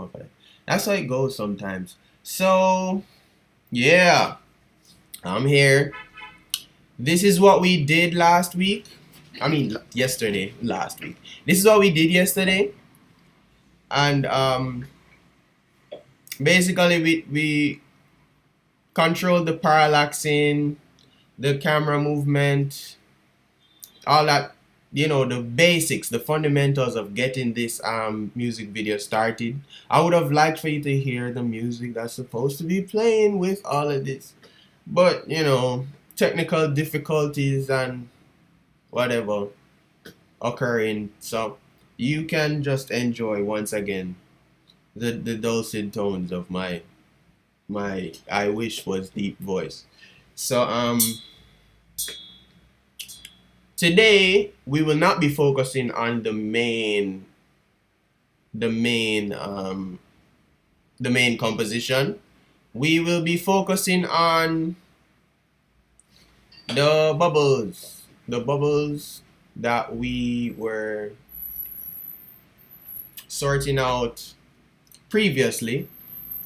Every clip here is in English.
on for that. That's how it goes sometimes. So yeah, I'm here. This is what we did last week. I mean, yesterday, last week. This is what we did yesterday, and basically we controlled the parallaxing, the camera movement, all that, the basics, the fundamentals of getting this music video started. I would have liked for you to hear the music that's supposed to be playing with all of this, but technical difficulties and whatever occurring, so you can just enjoy once again the dulcet tones of my I wish was deep voice. So today we will not be focusing on the main composition. We will be focusing on the bubbles that we were sorting out previously.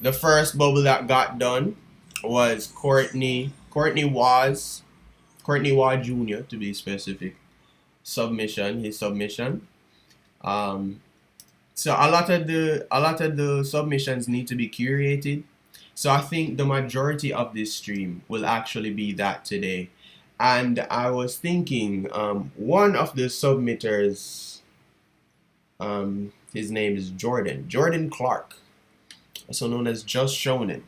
The first bubble that got done was Courtney Waugh Jr. to be specific. His submission. Um, so a lot of the submissions need to be curated. So I think the majority of this stream will actually be that today. And I was thinking, one of the submitters, his name is Jordan Clark, also known as Just Shonen.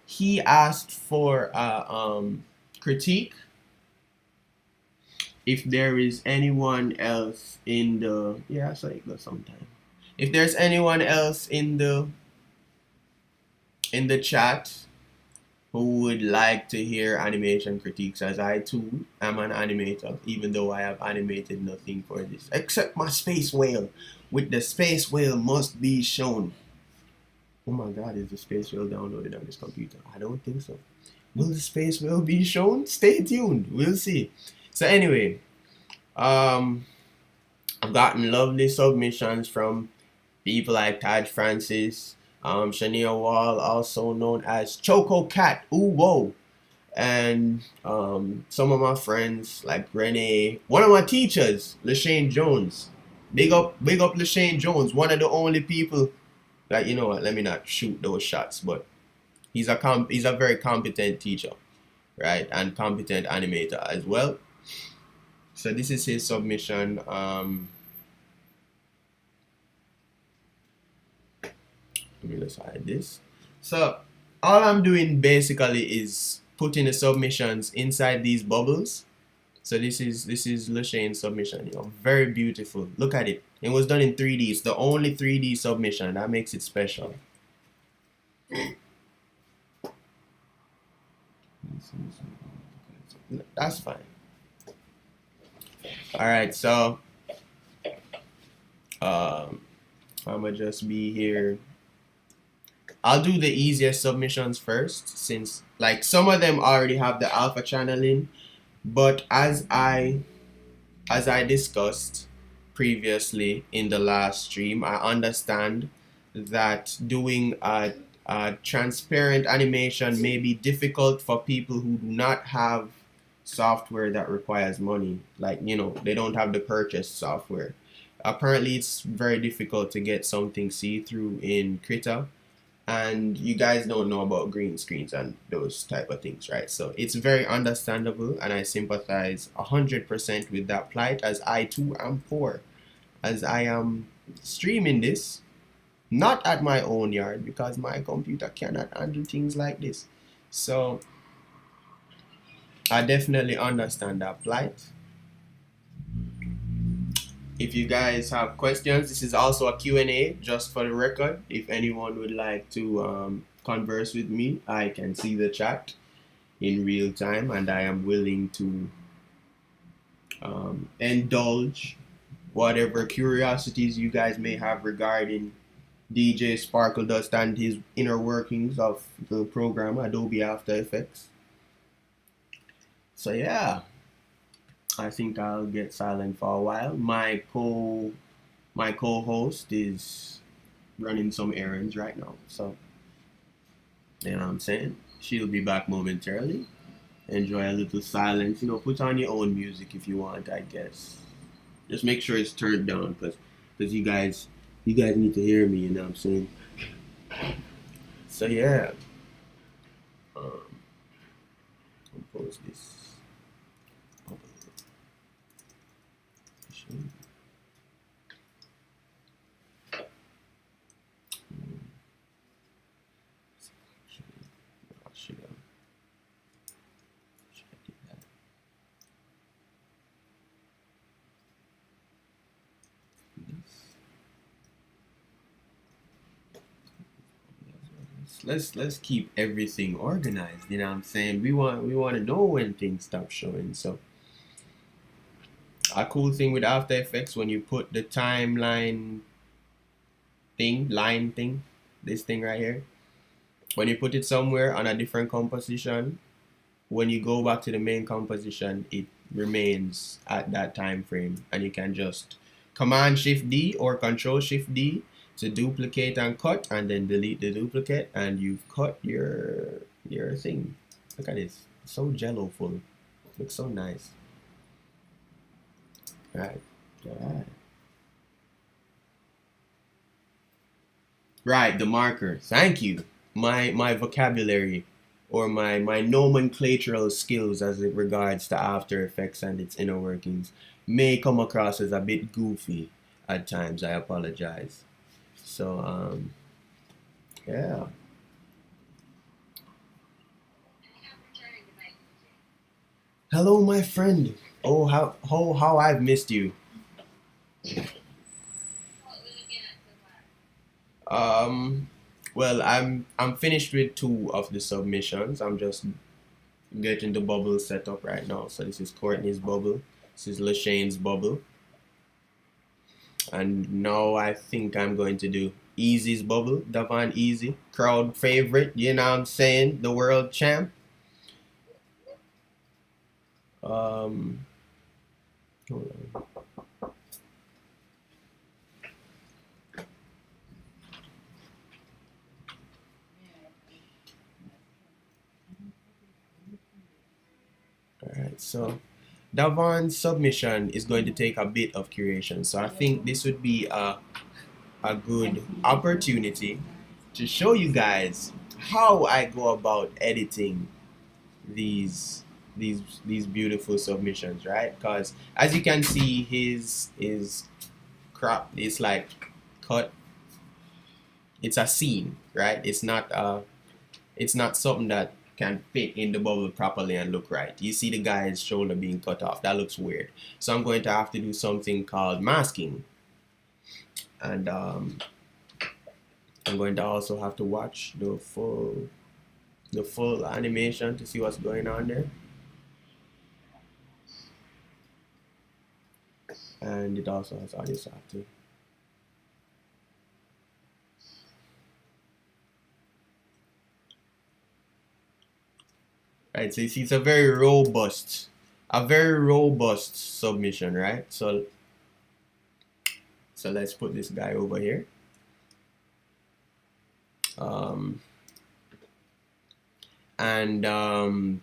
He asked for a critique. If there is anyone else in the so it goes sometime. If there's anyone else in the chat who would like to hear animation critiques, as I too am an animator, even though I have animated nothing for this except my space whale, with the space whale must be shown. Oh my god, is the space whale downloaded on this computer? I don't think so. Will the space whale be shown? Stay tuned, we'll see. So anyway, I've gotten lovely submissions from people like Taj Francis, Shania Wall, also known as Choco Cat, ooh whoa, and some of my friends like Renee, one of my teachers, Lashane Jones. Big up Lashane Jones, one of the only people that, you know what, let me not shoot those shots, but he's a very competent teacher, right, and competent animator as well. So this is his submission. Let me just hide this. So all I'm doing basically is putting the submissions inside these bubbles. So this is Lashane's submission. Very beautiful. Look at it. It was done in 3D. It's the only 3D submission. That makes it special. That's fine. All right. So I'ma just be here. I'll do the easiest submissions first, since like some of them already have the alpha channeling, but as I discussed previously in the last stream, I understand that doing a transparent animation may be difficult for people who do not have software that requires money, like they don't have the purchased software. Apparently it's very difficult to get something see-through in Krita, and you guys don't know about green screens and those type of things, right? So it's very understandable, and I sympathize 100% with that plight, as I too am poor, as I am streaming this not at my own yard because my computer cannot handle things like this. So I definitely understand that plight. If you guys have questions, this is also a Q&A, just for the record. If anyone would like to converse with me, I can see the chat in real time, and I am willing to indulge whatever curiosities you guys may have regarding DJ Sparkle Dust and his inner workings of the program Adobe After Effects. So yeah, I think I'll get silent for a while. My co-host is running some errands right now. So, you know what I'm saying? She'll be back momentarily. Enjoy a little silence. You know, put on your own music if you want, I guess. Just make sure it's turned down because you guys need to hear me, you know what I'm saying? So yeah. Um, compose this. Let's keep everything organized. You know what I'm saying? We want to know when things stop showing. So a cool thing with After Effects when you put the timeline thing, this thing right here, when you put it somewhere on a different composition, when you go back to the main composition, it remains at that time frame, and you can just Command Shift D or Control Shift D to duplicate and cut, and then delete the duplicate, and you've cut your thing. Look at this, it's so jello full, looks so nice. Right, right, right. The marker. Thank you. My vocabulary or my nomenclatural skills as it regards to After Effects and its inner workings may come across as a bit goofy at times. I apologize. So yeah. Hello, my friend. Oh, how I've missed you. Um, well, I'm finished with two of the submissions. I'm just getting the bubble set up right now. So this is Courtney's bubble. This is LaShane's bubble. And now I think I'm going to do Easy's bubble. Davon Easy, crowd favorite. You know what I'm saying? The world champ. Um, hold on. All right, so Davon's submission is going to take a bit of curation. So I think this would be a good opportunity to show you guys how I go about editing these these beautiful submissions, right? Because as you can see, his crop is like cut. It's a scene, right? It's not something that can fit in the bubble properly and look right. You see the guy's shoulder being cut off. That looks weird. So I'm going to have to do something called masking, and I'm going to also have to watch the full animation to see what's going on there. And it also has audio soft too. Right, so you see it's a very robust submission, right? So let's put this guy over here. And in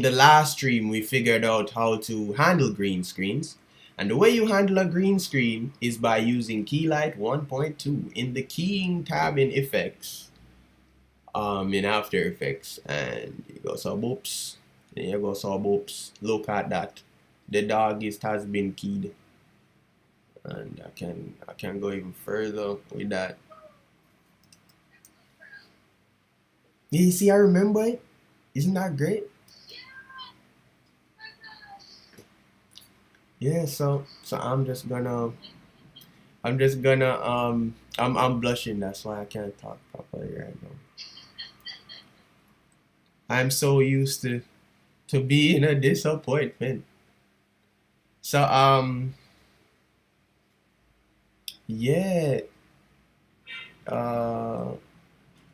the last stream, we figured out how to handle green screens. And the way you handle a green screen is by using Keylight 1.2 in the keying tab in effects, in After Effects. And you go so boops, and you go so boops. Look at that. The dog has been keyed. And I can go even further with that. Yeah, you see, I remember it. Isn't that great? Yeah, so I'm blushing, that's why I can't talk properly right now. I'm so used to being a disappointment. So yeah. Uh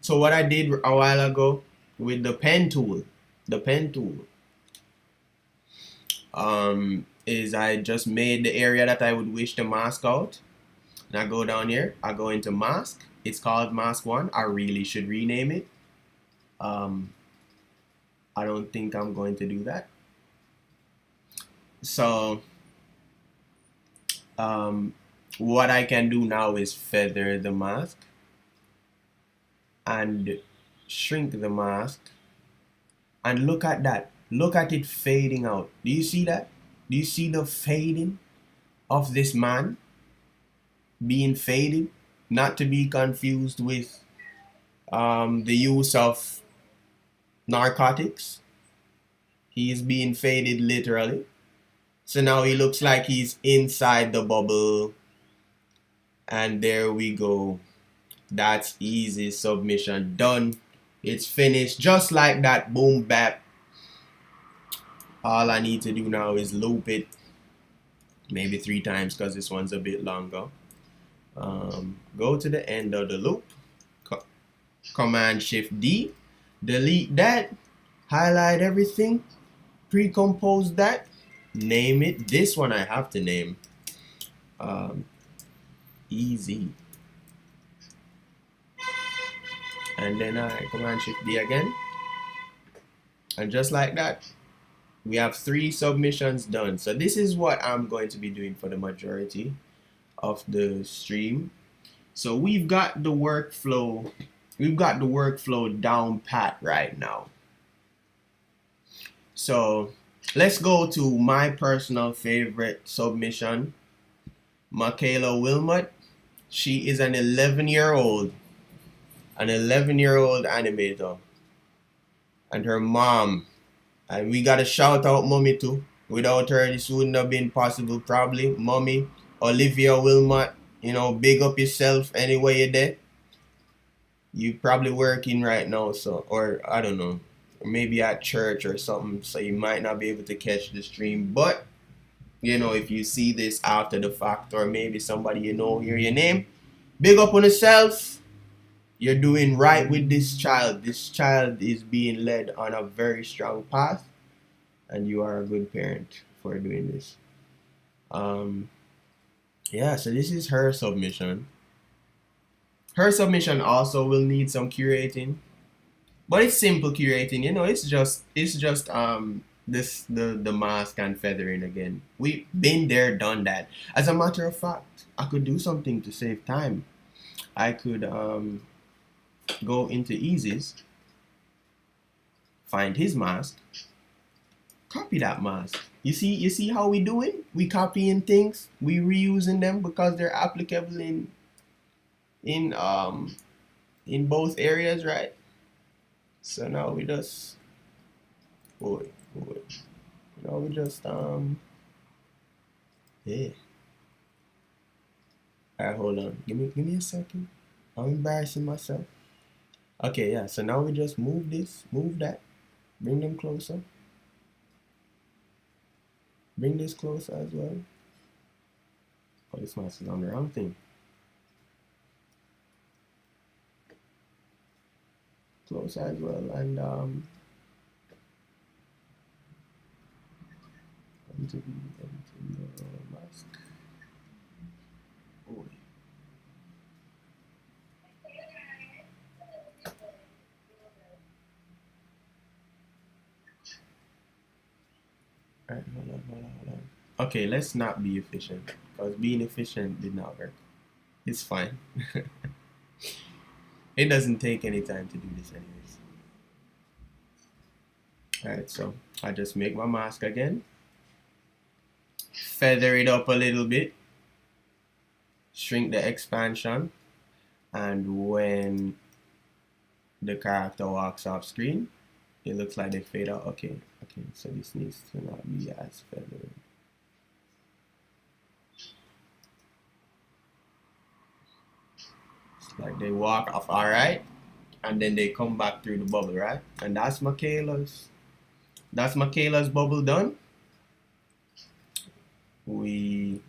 so what I did a while ago with the pen tool, is I just made the area that I would wish to mask out, And I go down here, I go into mask. It's called mask 1. I really should rename it. I don't think I'm going to do that. So what I can do now is feather the mask and shrink the mask, and look at that. Look at it fading out. Do you see that? Do you see the fading of this man being faded? Not to be confused with the use of narcotics. He is being faded literally. So now he looks like he's inside the bubble. And there we go. That's easy submission done. It's finished just like that. Boom, bap. All I need to do now is loop it maybe 3 times because this one's a bit longer. Go to the end of the loop. Command Shift D. Delete that. Highlight everything. Pre-compose that. Name it. This one I have to name. Easy. And then I Command Shift D again. And just like that, we have 3 submissions done. So this is what I'm going to be doing for the majority of the stream. So we've got the workflow down pat right now. So let's go to my personal favorite submission, Michaela Wilmot. She is an 11-year-old animator, and her mom. And we gotta shout out mommy too. Without her, this wouldn't have been possible probably. Mommy, Olivia Wilmot, you know, big up yourself anyway you're there. You probably working right now, so, or I don't know, or maybe at church or something, so you might not be able to catch the stream. But, you know, if you see this after the fact, or maybe somebody you know hear your name, big up on yourself. You're doing right with this child. This child is being led on a very strong path, and you are a good parent for doing this. Yeah, so this is her submission. Her submission also will need some curating, but it's simple curating. You know, it's just the mask and feathering again. We've been there, done that. As a matter of fact, I could do something to save time. I could go into Easy's, find his mask, copy that mask. You see how we do it? We copying things, we reusing them because they're applicable in both areas, right? So now we just now we just yeah. Alright, hold on. Give me a second. I'm embarrassing myself. Okay, yeah, so now we just move this, move that, bring them closer. Bring this closer as well. Oh, this mouse is on the wrong thing. Closer as well, and into the mask. Oh. Alright, hold on. Okay, let's not be efficient, because being efficient did not work. It's fine. It doesn't take any time to do this anyways. Alright, so I just make my mask again. Feather it up a little bit. Shrink the expansion. And when the character walks off screen, it looks like they fade out. Okay, so this needs to not be as feathered. It's like they walk off, alright, and then they come back through the bubble, right? And that's Michaela's bubble done. We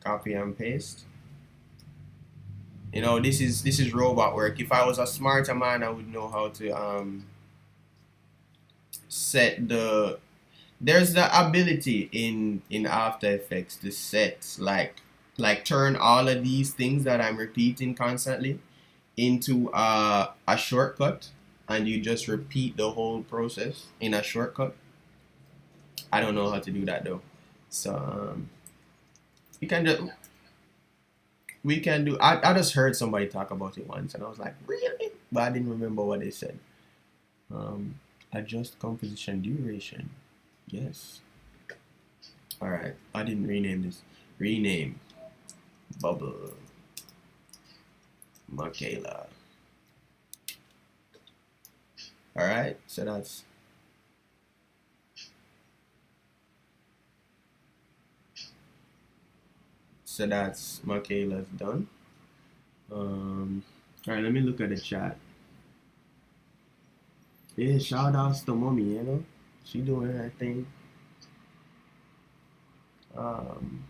copy and paste. You know, this is robot work. If I was a smarter man, I would know how to set there's the ability in After Effects to set, like, like turn all of these things that I'm repeating constantly into a shortcut, and you just repeat the whole process in a shortcut. I don't know how to do that though. So we can do I just heard somebody talk about it once and I was like, really? But I didn't remember what they said. Um, adjust composition duration. Yes. Alright. I didn't rename this. Rename. Bubble. Michaela. Alright, so that's Michaela's done. Alright, let me look at the chat. Yeah, shout outs to mommy, you know. She doing her thing. Um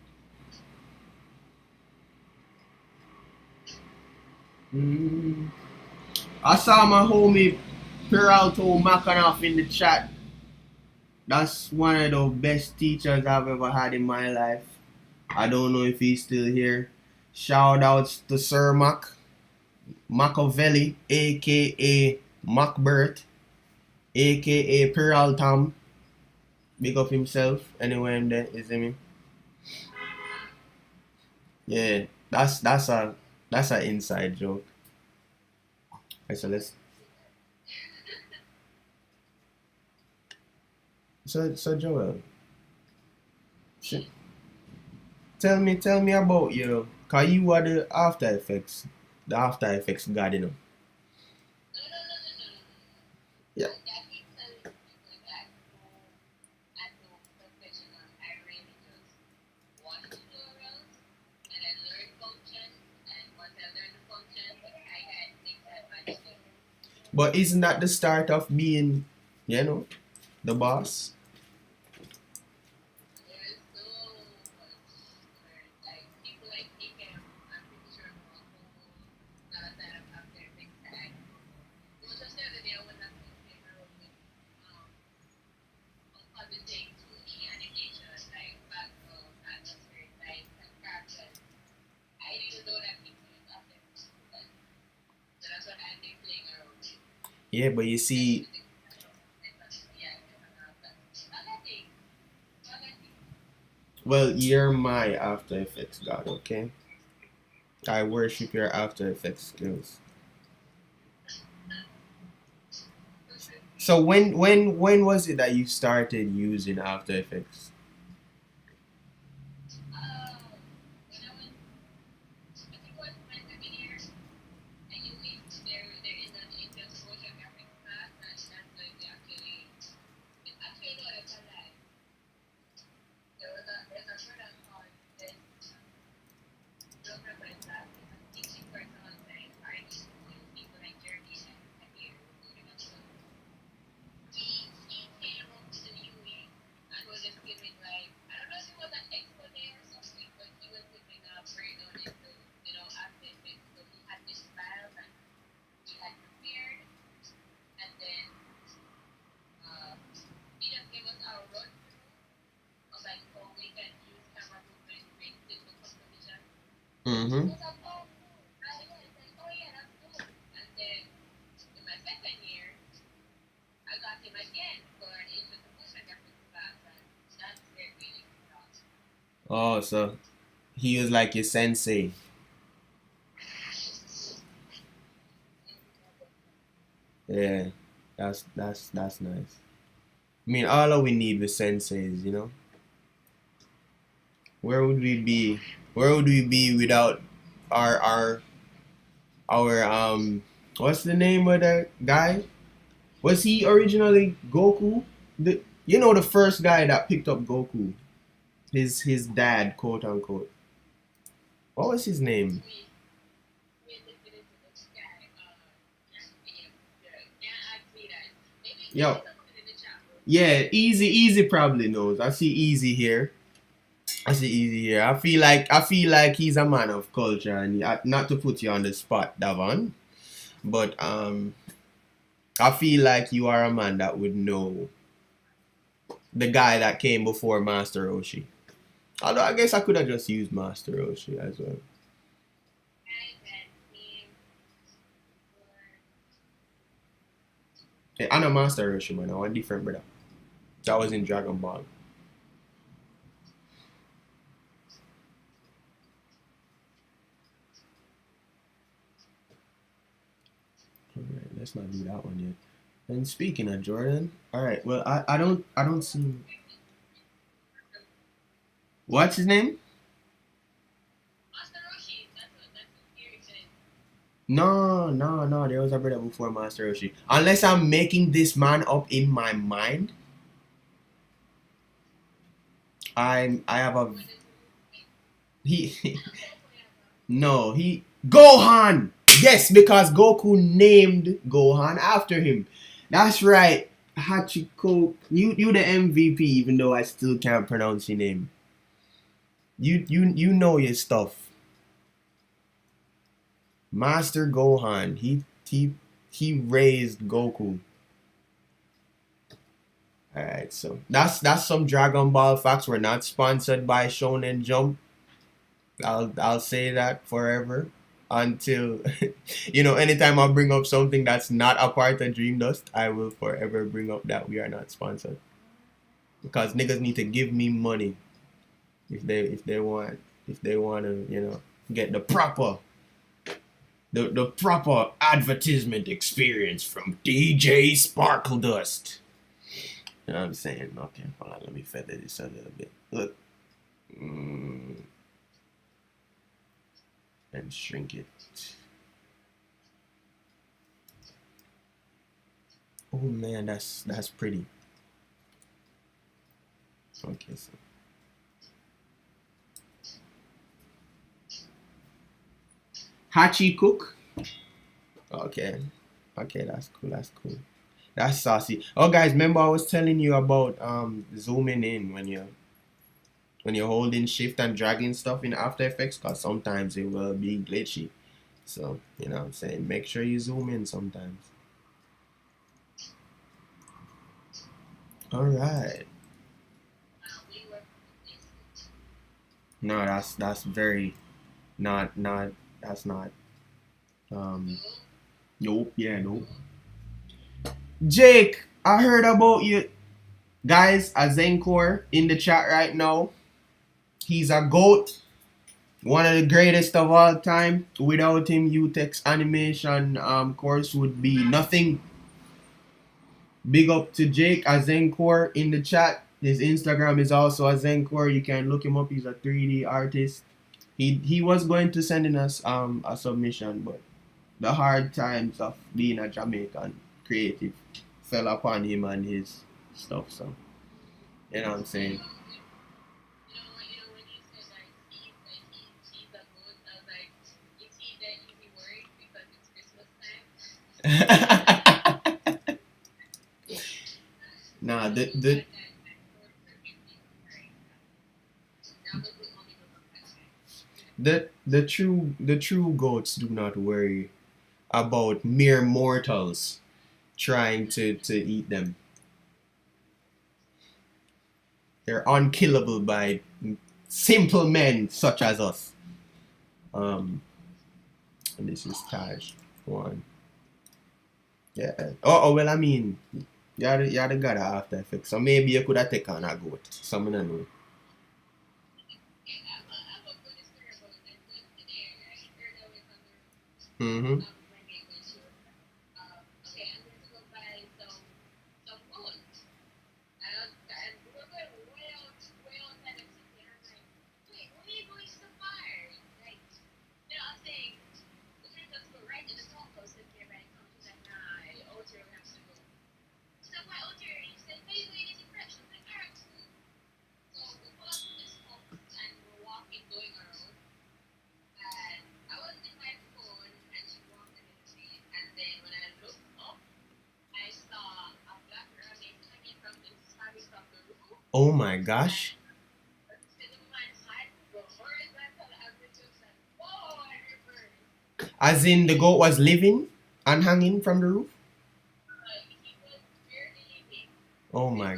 mm, I saw my homie Peralto Makanov in the chat. That's one of the best teachers I've ever had in my life. I don't know if he's still here. Shout outs to Sir Machiavelli, aka Macbert, aka Peraltam. Big up himself anywhere in there, you see me? Yeah, that's an inside joke. Okay, so Joel, tell me about you. Cause you are the After Effects god, you know. Yeah. But isn't that the start of being, you know, the boss? Yeah, but you see, well, you're my After Effects god, okay? I worship your After Effects skills. So when was it that you started using After Effects? Mm-hmm. Oh, so he was like your sensei. Yeah, that's nice. I mean, all of we need with senseis, you know. Where would we be? Where would we be without our our our what's the name of that guy? Was he originally Goku? The first guy that picked up Goku, his dad, quote unquote. What was his name? Yo, yeah, Easy probably knows. I see Easy here. I feel like he's a man of culture, and not to put you on the spot, Davon, but I feel like you are a man that would know the guy that came before Master Roshi. Although I guess I could have just used Master Roshi as well. Hey, I'm a Master Roshi, man. I want different, brother. That was in Dragon Ball. Alright, let's not do that one yet. And speaking of Jordan, alright, well I don't see what's his name? No, no, no, there was a brother before Master Roshi. Unless I'm making this man up in my mind, I have a he no he Gohan! Yes, because Goku named Gohan after him. That's right. Hachiko, you the MVP, even though I still can't pronounce your name. You know your stuff. Master Gohan. He raised Goku. Alright, so that's some Dragon Ball facts. We're not sponsored by Shonen Jump. I'll say that forever until anytime I bring up something that's not a part of Dream Dust, I will forever bring up that we are not sponsored. Because niggas need to give me money if they want to, get the proper advertisement experience from DJ Sparkle Dust. You know what I'm saying? Okay, hold on, let me feather this a little bit. Look. And shrink it. Oh man, that's pretty. Okay, so Hachi Cook. Okay. Okay, that's cool. That's cool. That's saucy. Oh guys, remember I was telling you about zooming in when you're holding shift and dragging stuff in After Effects, because sometimes it will be glitchy. So, you know what I'm saying? Make sure you zoom in sometimes. Alright. No, that's very not that's not nope, yeah, nope. Jake, I heard about you guys, a Zenkor in the chat right now. He's a GOAT. One of the greatest of all time. Without him, UTEX animation course would be nothing. Big up to Jake Azenkor in the chat. His Instagram is also Azenkor. You can look him up. He's a 3D artist. He was going to send in us a submission, but the hard times of being a Jamaican creative fell upon him and his stuff. So you know what I'm saying. Nah, the true goats do not worry about mere mortals trying to eat them. They're unkillable by simple men such as us. And this is Taj one. Yeah. Oh well, I mean, you're the god of After Effects, so maybe you could have taken on a goat. Some I don't know. Mm-hmm. Oh my gosh. As in the goat was living and hanging from the roof? Oh my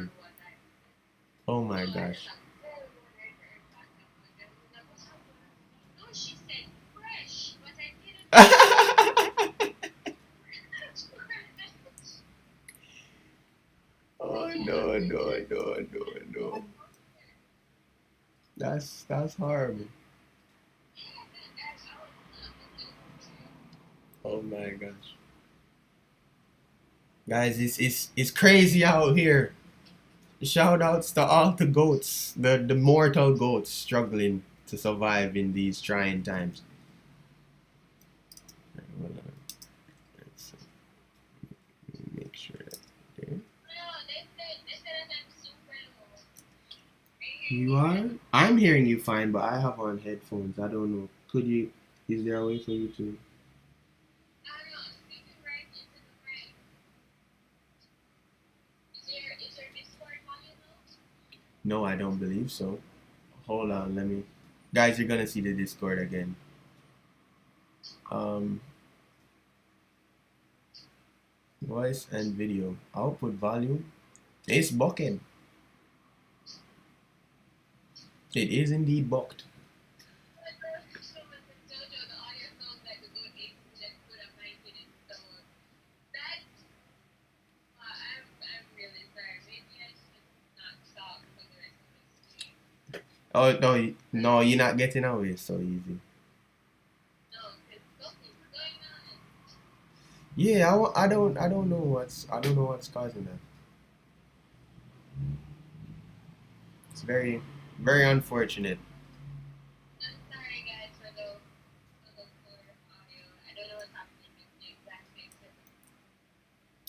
oh my gosh. no, no, no, no, no. That's horrible. Oh my gosh. Guys, it's crazy out here. Shout outs to all the goats, the mortal goats struggling to survive in these trying times. Hold on. Let's make sure that there. You are? I'm hearing you fine, but I have on headphones. I don't know. Could you? Is there a way for you to? No, I don't believe so. Hold on, let me. Guys, you're gonna see the Discord again. Um, Voice and video. Output volume. It's bucking. It is indeed bucked. Oh no, no, you're not getting away so easy. Yeah, I don't know what's causing that. It's very, very unfortunate.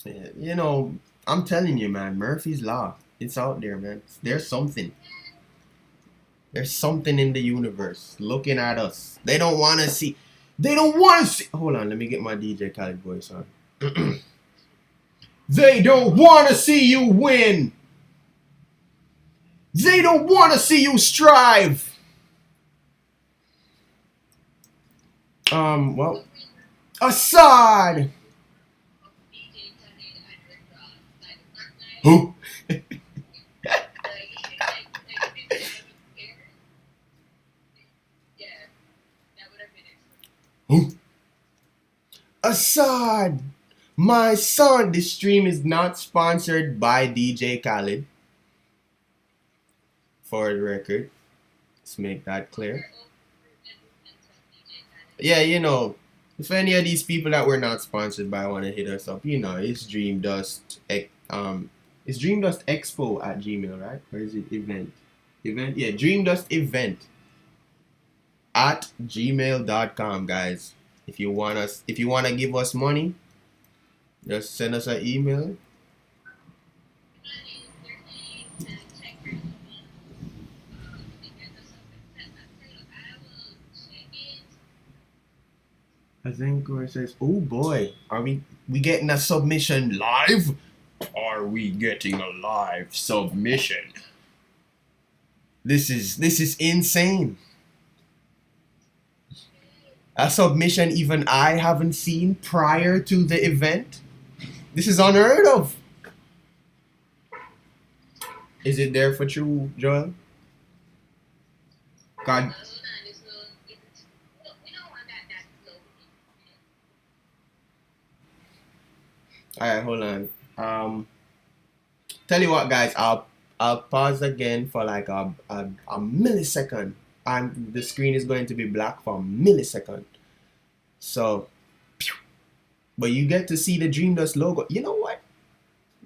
Yeah, you know, I'm telling you, man, Murphy's Law. It's out there, man. There's something. There's something in the universe looking at us. They don't want to see. They don't want to see. Hold on, let me get my DJ Khaled voice on. They don't want to see you win. They don't want to see you strive. Well, Assad. Who? Who? Assad. My son. This stream is not sponsored by DJ Khaled. For the record, let's make that clear. Yeah, you know, if any of these people that we're not sponsored by want to hit us up, you know, it's Dream Dust. It's Dream Dust Expo at Gmail, right? Or is it event? Event? Yeah, Dream Dust Event at gmail.com, guys. If you want to give us money, just send us an email. I think where it says, "Oh boy, are we getting a submission live? Are we getting a live submission? This is insane. A submission even I haven't seen prior to the event. This is unheard of. Is it there for you, Joel? God. Alright, hold on. Tell you what, guys, I'll pause again for like a millisecond, and the screen is going to be black for a millisecond. So, but you get to see the Dream Dust logo. You know what?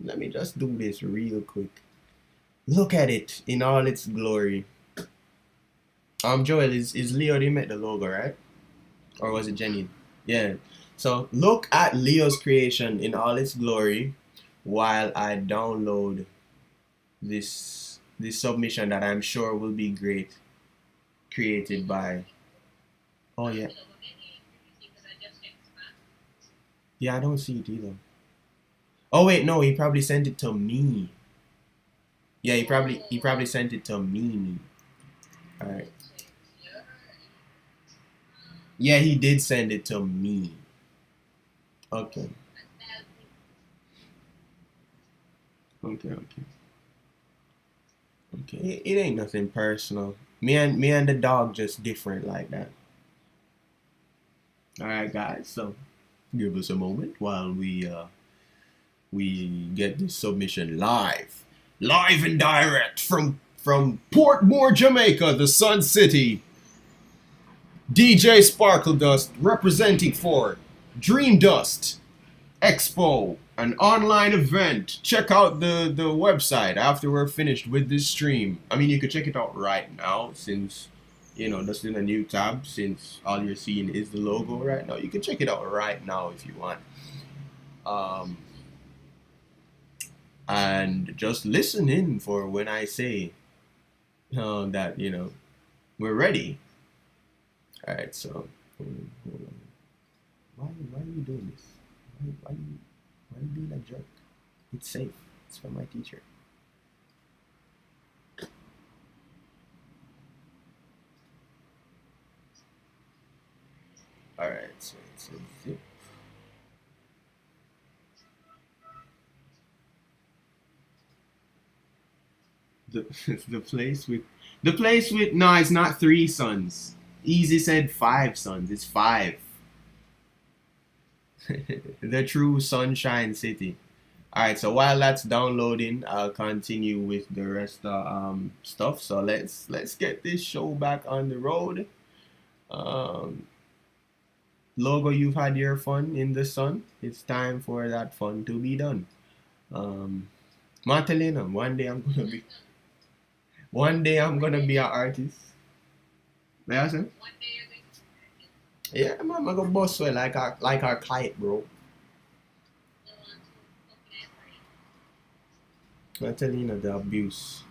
Let me just do this real quick. Look at it in all its glory. Joel, is Leo, they met the logo, right? Or was it Jenny? Yeah. So look at Leo's creation in all its glory while I download this submission that I'm sure will be great, created by. Oh yeah. Yeah, I don't see it either. Oh wait, no, he probably sent it to me. Yeah, he probably sent it to me. All right. Yeah, he did send it to me. Okay. Okay. It ain't nothing personal. Me and the dog just different like that. All right, guys. So give us a moment while we we get this submission live and direct from Portmore, Jamaica, the Sun City. DJ Sparkle Dust representing for Dream Dust Expo, an online event. Check out the website after we're finished with this stream. I mean, you could check it out right now since, that's in a new tab, since all you're seeing is the logo right now. You can check it out right now if you want. And just listen in for when I say that, we're ready. All right, so hold on. Why are you doing this? Why are you being a jerk? It's safe. It's from my teacher. All right, so it's a zip. The place with no, it's not 3 sons. Easy said 5 sons. It's 5. The true Sunshine City. Alright, so while that's downloading, I'll continue with the rest of stuff. So let's get this show back on the road. Logo, you've had your fun in the sun. It's time for that fun to be done. Martelina, one day I'm gonna be an artist. Yeah, yeah, man, I'm gonna bust well like our kite, bro. I'm telling you the abuse.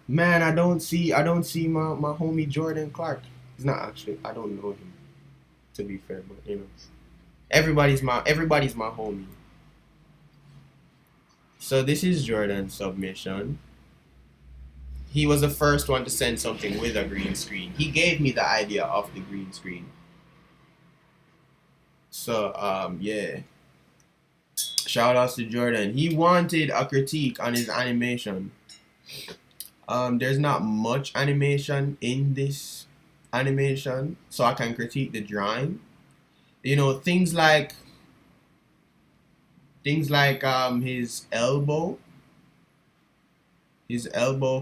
Man, I don't see my homie Jordan Clark. He's not actually, I don't know him, to be fair, but everybody's my homie. So this is Jordan's submission. He was the first one to send something with a green screen. He gave me the idea of the green screen. So yeah. Shout outs to Jordan. He wanted a critique on his animation. There's not much animation in this animation, so I can critique the drawing. Things like his elbow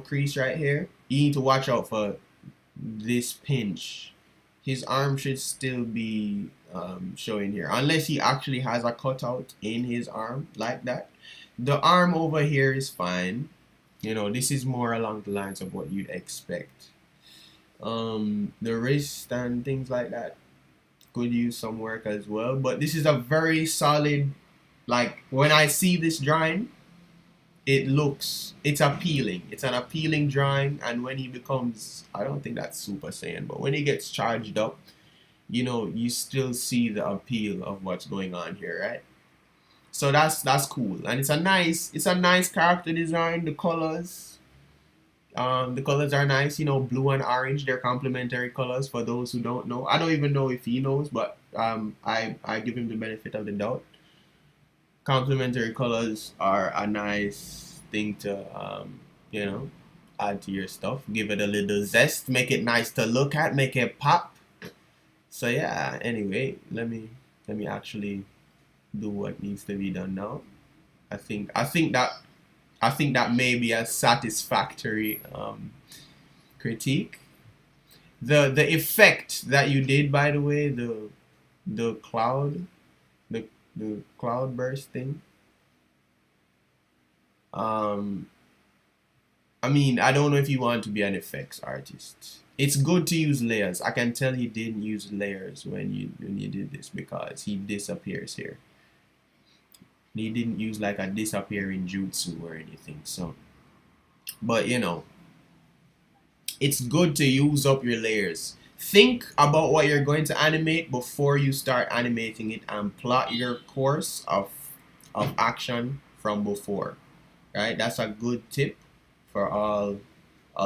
crease right here. You need to watch out for this pinch. His arm should still be showing here, unless he actually has a cutout in his arm like that. The arm over here is fine. This is more along the lines of what you'd expect. The wrist and things like that could use some work as well, but this is a very solid, like, when I see this drawing, it's appealing. It's an appealing drawing, and when he becomes, I don't think that's Super Saiyan, but when he gets charged up, you still see the appeal of what's going on here, right? So that's cool, and it's a nice character design. The colors are nice. Blue and orange. They're complementary colors. For those who don't know, I don't even know if he knows, but I give him the benefit of the doubt. Complementary colors are a nice thing to add to your stuff. Give it a little zest. Make it nice to look at. Make it pop. So yeah, anyway, let me actually do what needs to be done now. I think that may be a satisfactory critique. The effect that you did, by the way, the cloud burst thing. I mean, I don't know if you want to be an effects artist. It's good to use layers. I can tell he didn't use layers when you did this, because he disappears here. He didn't use like a disappearing jutsu or anything. So, but it's good to use up your layers. Think about what you're going to animate before you start animating it, and plot your course of action from before. Right? That's a good tip for all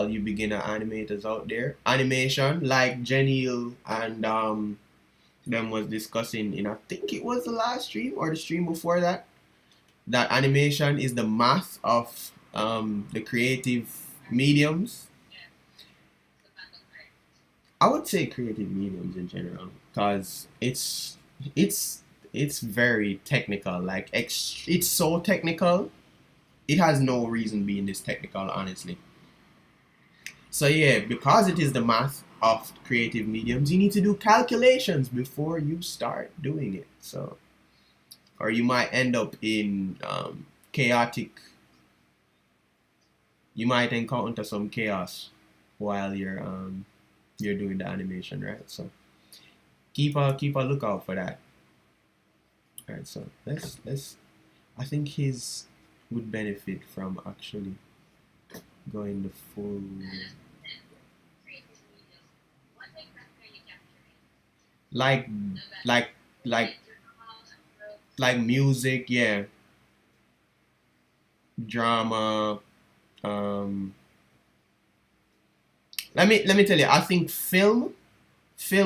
you beginner animators out there. Animation, like Jenny Hill and them was discussing in, I think it was the last stream or the stream before that. That animation is the math of the creative mediums. I would say creative mediums in general, because it's it's very technical. Like it's so technical. It has no reason being this technical, honestly. So yeah, because it is the math of creative mediums, you need to do calculations before you start doing it. So, or you might end up in chaotic. You might encounter some chaos while you're doing the animation, right? So keep a lookout for that. All right, so let's. I think his would benefit from actually going the full like like like like music, yeah, drama. Um, let me tell you, I think film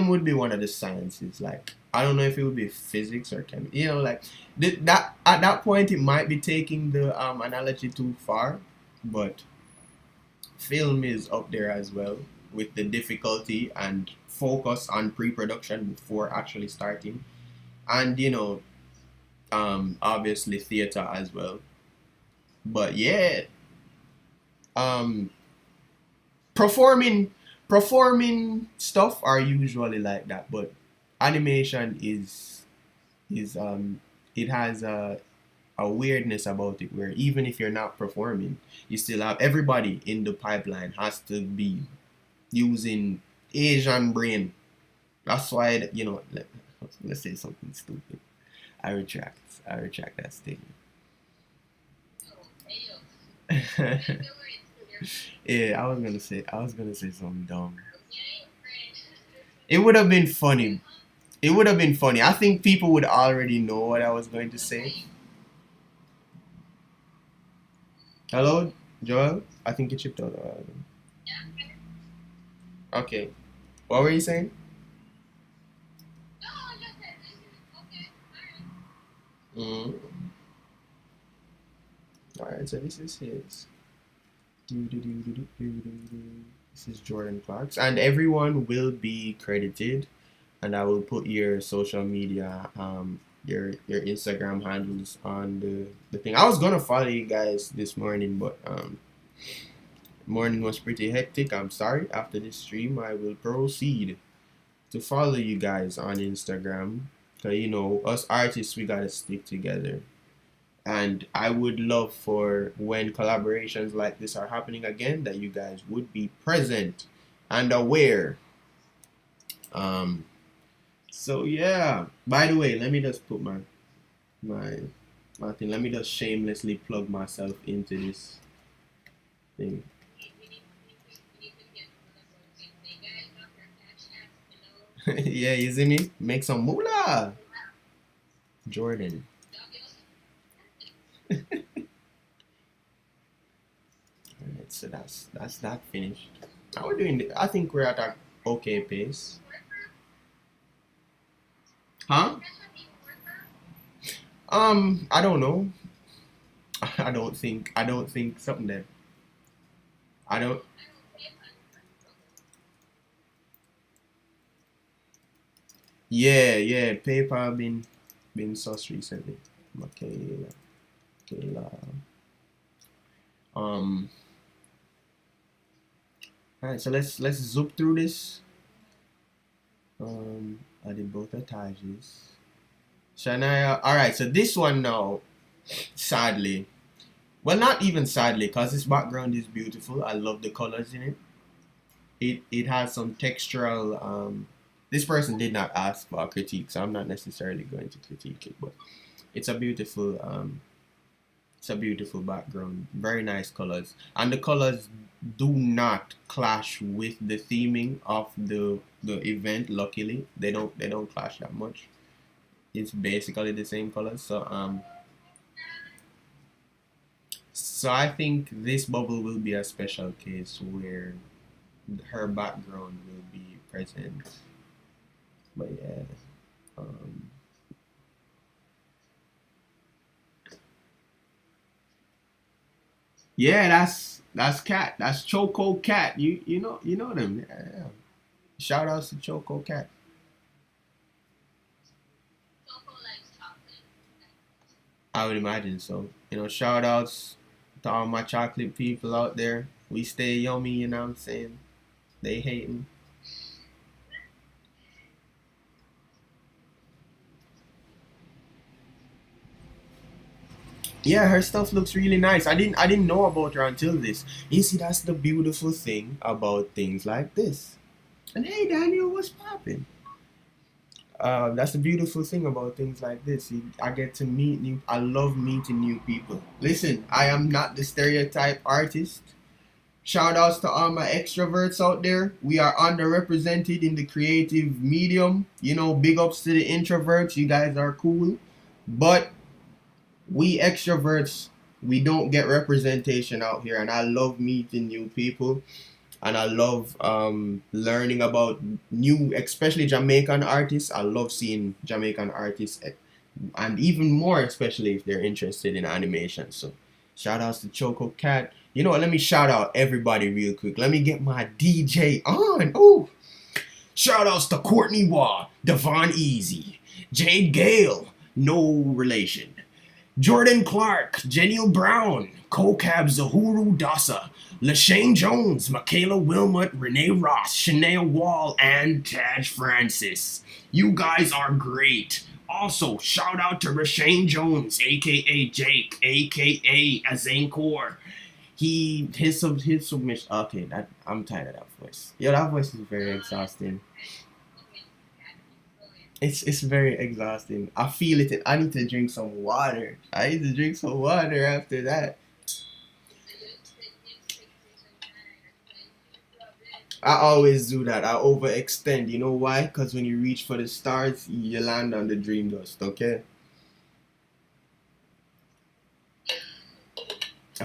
would be one of the sciences. Like I don't know if it would be physics or chem. You know, like that at that point it might be taking the analogy too far, but film is up there as well with the difficulty and focus on pre-production before actually starting, and obviously theater as well. But yeah, um, performing performing stuff are usually like that, but animation is it has a weirdness about it where even if you're not performing, you still have everybody in the pipeline has to be using Asian brain. That's why let's say something stupid. I retract that statement. Yeah, I was gonna say something dumb. It would have been funny. It would have been funny. I think people would already know what I was going to say. Hello, Joel? I think you chipped out. Okay. What were you saying? Mm. Alright, so this is his. This is Jordan Clark's. And everyone will be credited. And I will put your social media, your Instagram handles on the thing. I was gonna follow you guys this morning, but morning was pretty hectic. I'm sorry. After this stream, I will proceed to follow you guys on Instagram. Cause us artists, we gotta stick together. And I would love for when collaborations like this are happening again, that you guys would be present and aware. Um, so yeah. By the way, let me just put my my thing. Let me just shamelessly plug myself into this thing. Yeah, you see me? Make some moolah, Jordan. Alright, so that's that finished. How we're doing? I think we're at a okay pace. Huh? I don't know. I don't think something there. I don't. Yeah, yeah. PayPal been sus recently. Michaela, Michaela. Um. All right, so let's zoop through this. I did both attaches. Shania. All right, so this one now, sadly, well, not even sadly, cause this background is beautiful. I love the colors in it. It has some textural. This person did not ask for a critique, so I'm not necessarily going to critique it, but it's a beautiful it's a beautiful background. Very nice colors, and the colors do not clash with the theming of the event. Luckily, they don't clash that much. It's basically the same colors. So I think this bubble will be a special case where her background will be present. But yeah, um, yeah, that's Cat. That's Choco Cat. You know them. Yeah, yeah. Shout outs to Choco Cat. I would imagine so. You know, shout outs to all my chocolate people out there. We stay yummy, you know what I'm saying? They hating. Yeah, her stuff looks really nice. I didn't know about her until this. You see, that's the beautiful thing about things like this. And hey Daniel, what's popping? That's the beautiful thing about things like this. I get to meet new. I love meeting new people. Listen, I am not the stereotype artist. Shout outs to all my extroverts out there. We are underrepresented in the creative medium. You know, big ups to the introverts. You guys are cool. But we extroverts, we don't get representation out here. And I love meeting new people. And I love learning about new, especially Jamaican artists. I love seeing Jamaican artists, and even more, especially if they're interested in animation. So, shout outs to Choco Cat. You know what? Let me shout out everybody real quick. Let me get my DJ on. Oh, shout outs to Courtney Waugh, Devon Easy, Jade Gale, no relation. Jordan Clark, Jenny Brown, Kokab Zahuru Dasa, Lashane Jones, Michaela Wilmot, Renee Ross, Shania Wall, and Taj Francis. You guys are great. Also, shout out to Rashane Jones, aka Jake, aka Azankor. His submission. Okay, I'm tired of that voice. Yeah, that voice is very exhausting. It's very exhausting. I feel it. I need to drink some water. I need to drink some water after that. I always do that. I overextend. You know why? Because when you reach for the stars, you land on the dream dust. Okay.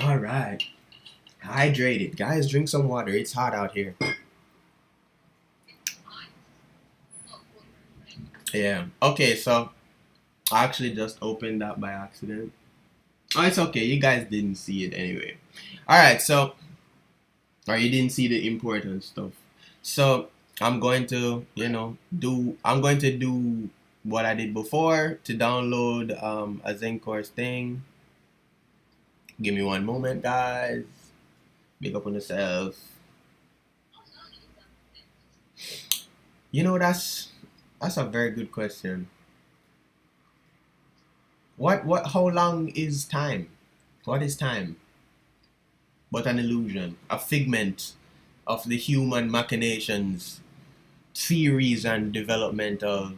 All right. Hydrated, guys. Drink some water. It's hot out here. Yeah. Okay. So I actually just opened that by accident. Oh, it's okay. You guys didn't see it anyway. All right. So, or you didn't see the important stuff. So I'm going to, I'm going to do what I did before to download a Zen course thing. Give me one moment, guys. Big up on yourself. You know, that's a very good question. How long is time? What is time? But an illusion, a figment of the human machinations, theories and developmental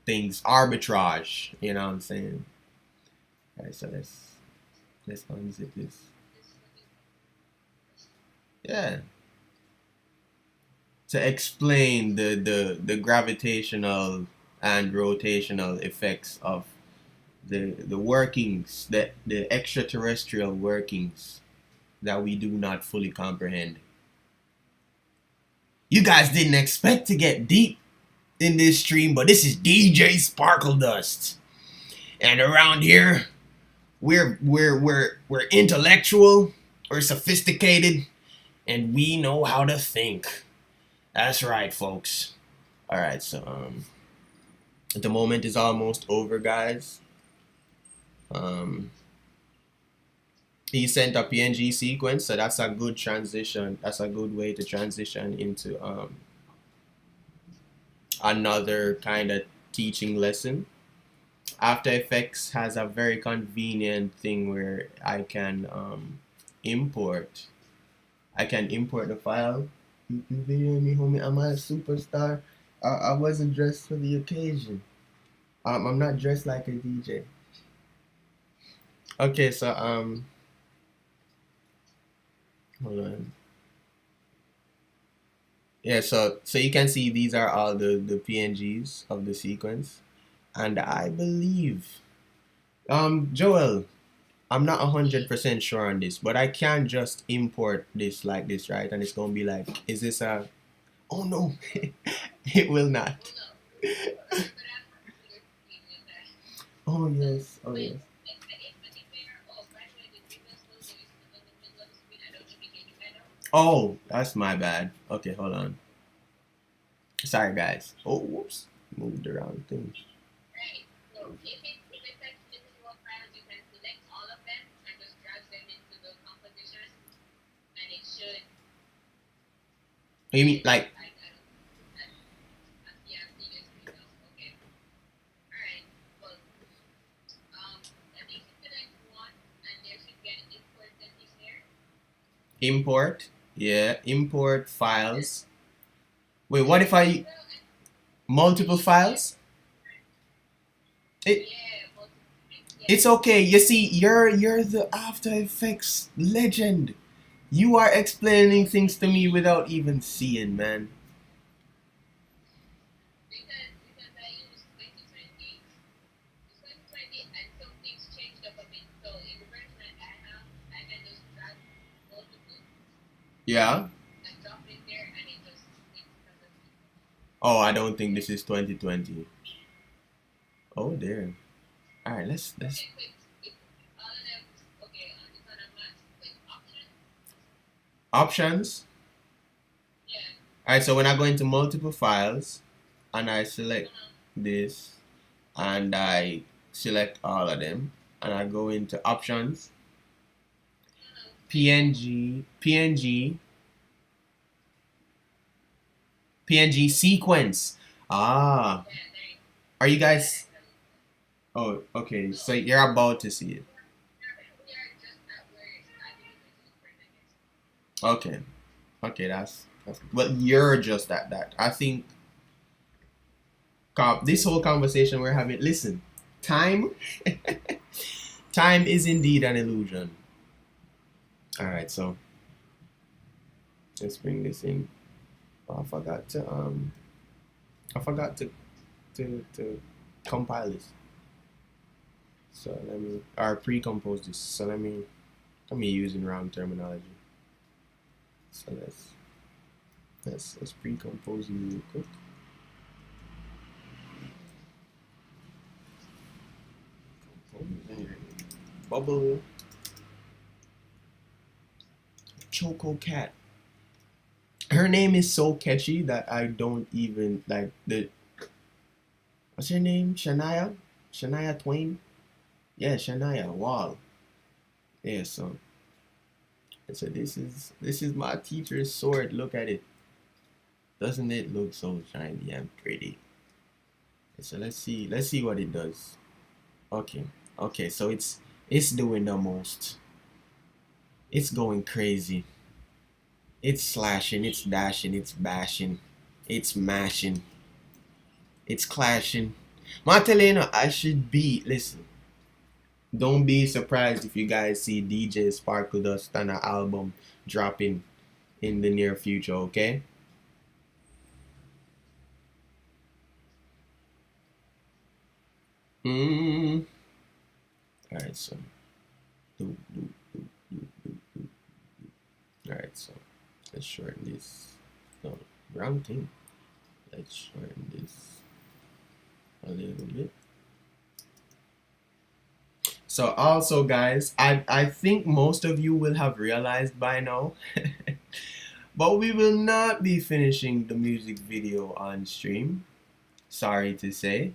things, arbitrage, you know what I'm saying? Alright, so let's unzip this. Yeah. To explain the gravitational and rotational effects of the workings, the extraterrestrial workings that we do not fully comprehend. You guys didn't expect to get deep in this stream, but this is DJ Sparkle Dust. And around here, we're intellectual, we're sophisticated, and we know how to think. That's right, folks. All right, so the moment is almost over, guys. Um, he sent a PNG sequence, so that's a good transition. That's a good way to transition into another kind of teaching lesson. After Effects has a very convenient thing where I can import. I can import the file. You video me, homie. I'm a superstar. I wasn't dressed for the occasion. I'm not dressed like a DJ. Okay, so hold on. Yeah, so you can see these are all the PNGs of the sequence, and I believe Joel, I'm not 100% sure on this, but I can just import this like this, right? And it's gonna be like, is this a? Oh no, it will not. Oh yes, oh yes. Oh, that's my bad. Okay, hold on. Sorry, guys. Oh, whoops. Moved around things. You mean like import? Yeah, import files. Wait, what if I multiple files? It, it's okay. You see, you're the After Effects legend. You are explaining things to me without even seeing, man. Yeah. Oh, I don't think this is 2020. Oh dear. All right, let's options. All right, so when I go into multiple files and I select this and I select all of them and I go into options, PNG sequence. Ah, are you guys? Oh, okay. So you're about to see it. Okay, okay. That's well. You're just at that. I think this whole conversation we're having. Listen, time, time is indeed an illusion. All right, so let's bring this in. Oh, I forgot to compile this. So let me or pre-compose this. So let me using wrong terminology. So let's pre-compose it real quick. Bubble Choco Cat. Her name is so catchy that I don't even like the. What's her name? Shania? Shania Twain? Yeah, Shania. Wow. Yeah. So this is my teacher's sword. Look at it. Doesn't it look so shiny and pretty? So let's see what it does. Okay. Okay. So it's doing the most. It's going crazy. It's slashing. It's dashing. It's bashing. It's mashing. It's clashing. Martelino, I should be. Listen, don't be surprised if you guys see DJ Sparkle Dust and an album dropping in the near future, okay? Mm. Alright, so. Do, do, do, do, do, do. Alright, so. Let's shorten this. No, wrong thing. Let's shorten this a little bit. So also guys, I think most of you will have realized by now, but we will not be finishing the music video on stream. Sorry to say,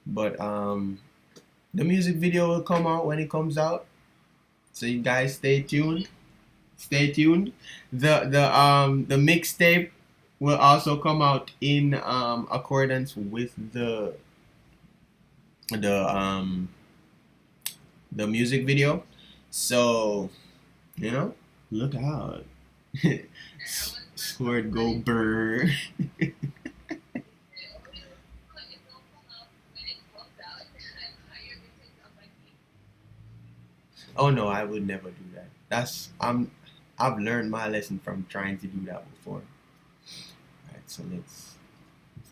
but the music video will come out when it comes out. So you guys stay tuned. Stay tuned. The mixtape will also come out in accordance with the the music video. So look out. Sword go burr. Oh no, I would never do that. I've learned my lesson from trying to do that before. Alright, so let's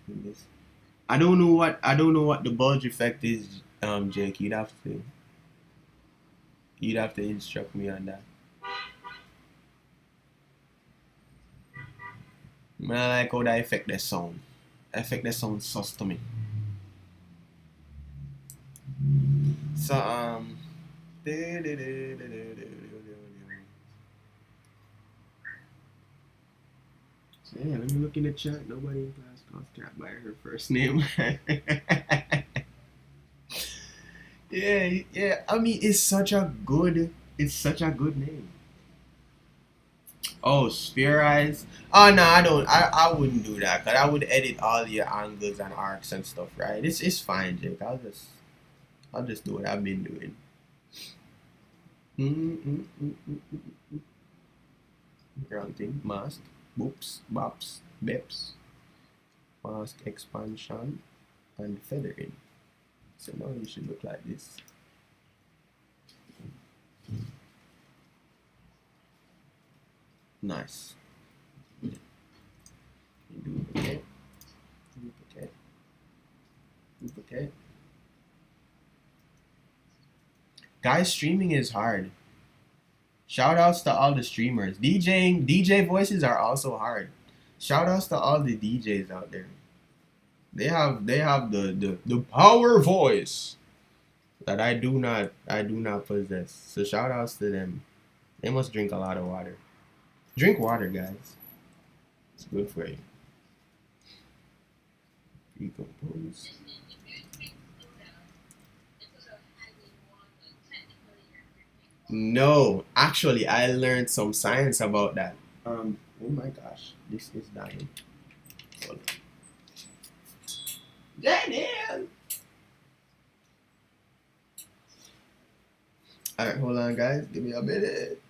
do this. I don't know what the bulge effect is, Jake. You'd have to instruct me on that. I like how that affect the sound. Affect the sound sus to me. So so yeah, let me look in the chat. Nobody in class calls Cat by her first name. Yeah, yeah. I mean, it's such a good name. Oh, spherize. Oh no, I don't. I wouldn't do that. Cause I would edit all your angles and arcs and stuff, right? It's fine, Jake. I'll just do what I've been doing. Grunting, mask, boops, bops, bips, mask expansion, and feathering. So now you should look like this. Nice. Duplicate, duplicate, duplicate. Guys, streaming is hard. Shout outs to all the streamers. DJ voices are also hard. Shout outs to all the DJs out there. They have the power voice that I do not possess. So shout outs to them. They must drink a lot of water. Drink water, guys. It's good for you. Decompose. No, actually, I learned some science about that. Oh my gosh, this is dying. Hold on. Daniel! Alright, hold on, guys. Give me a minute.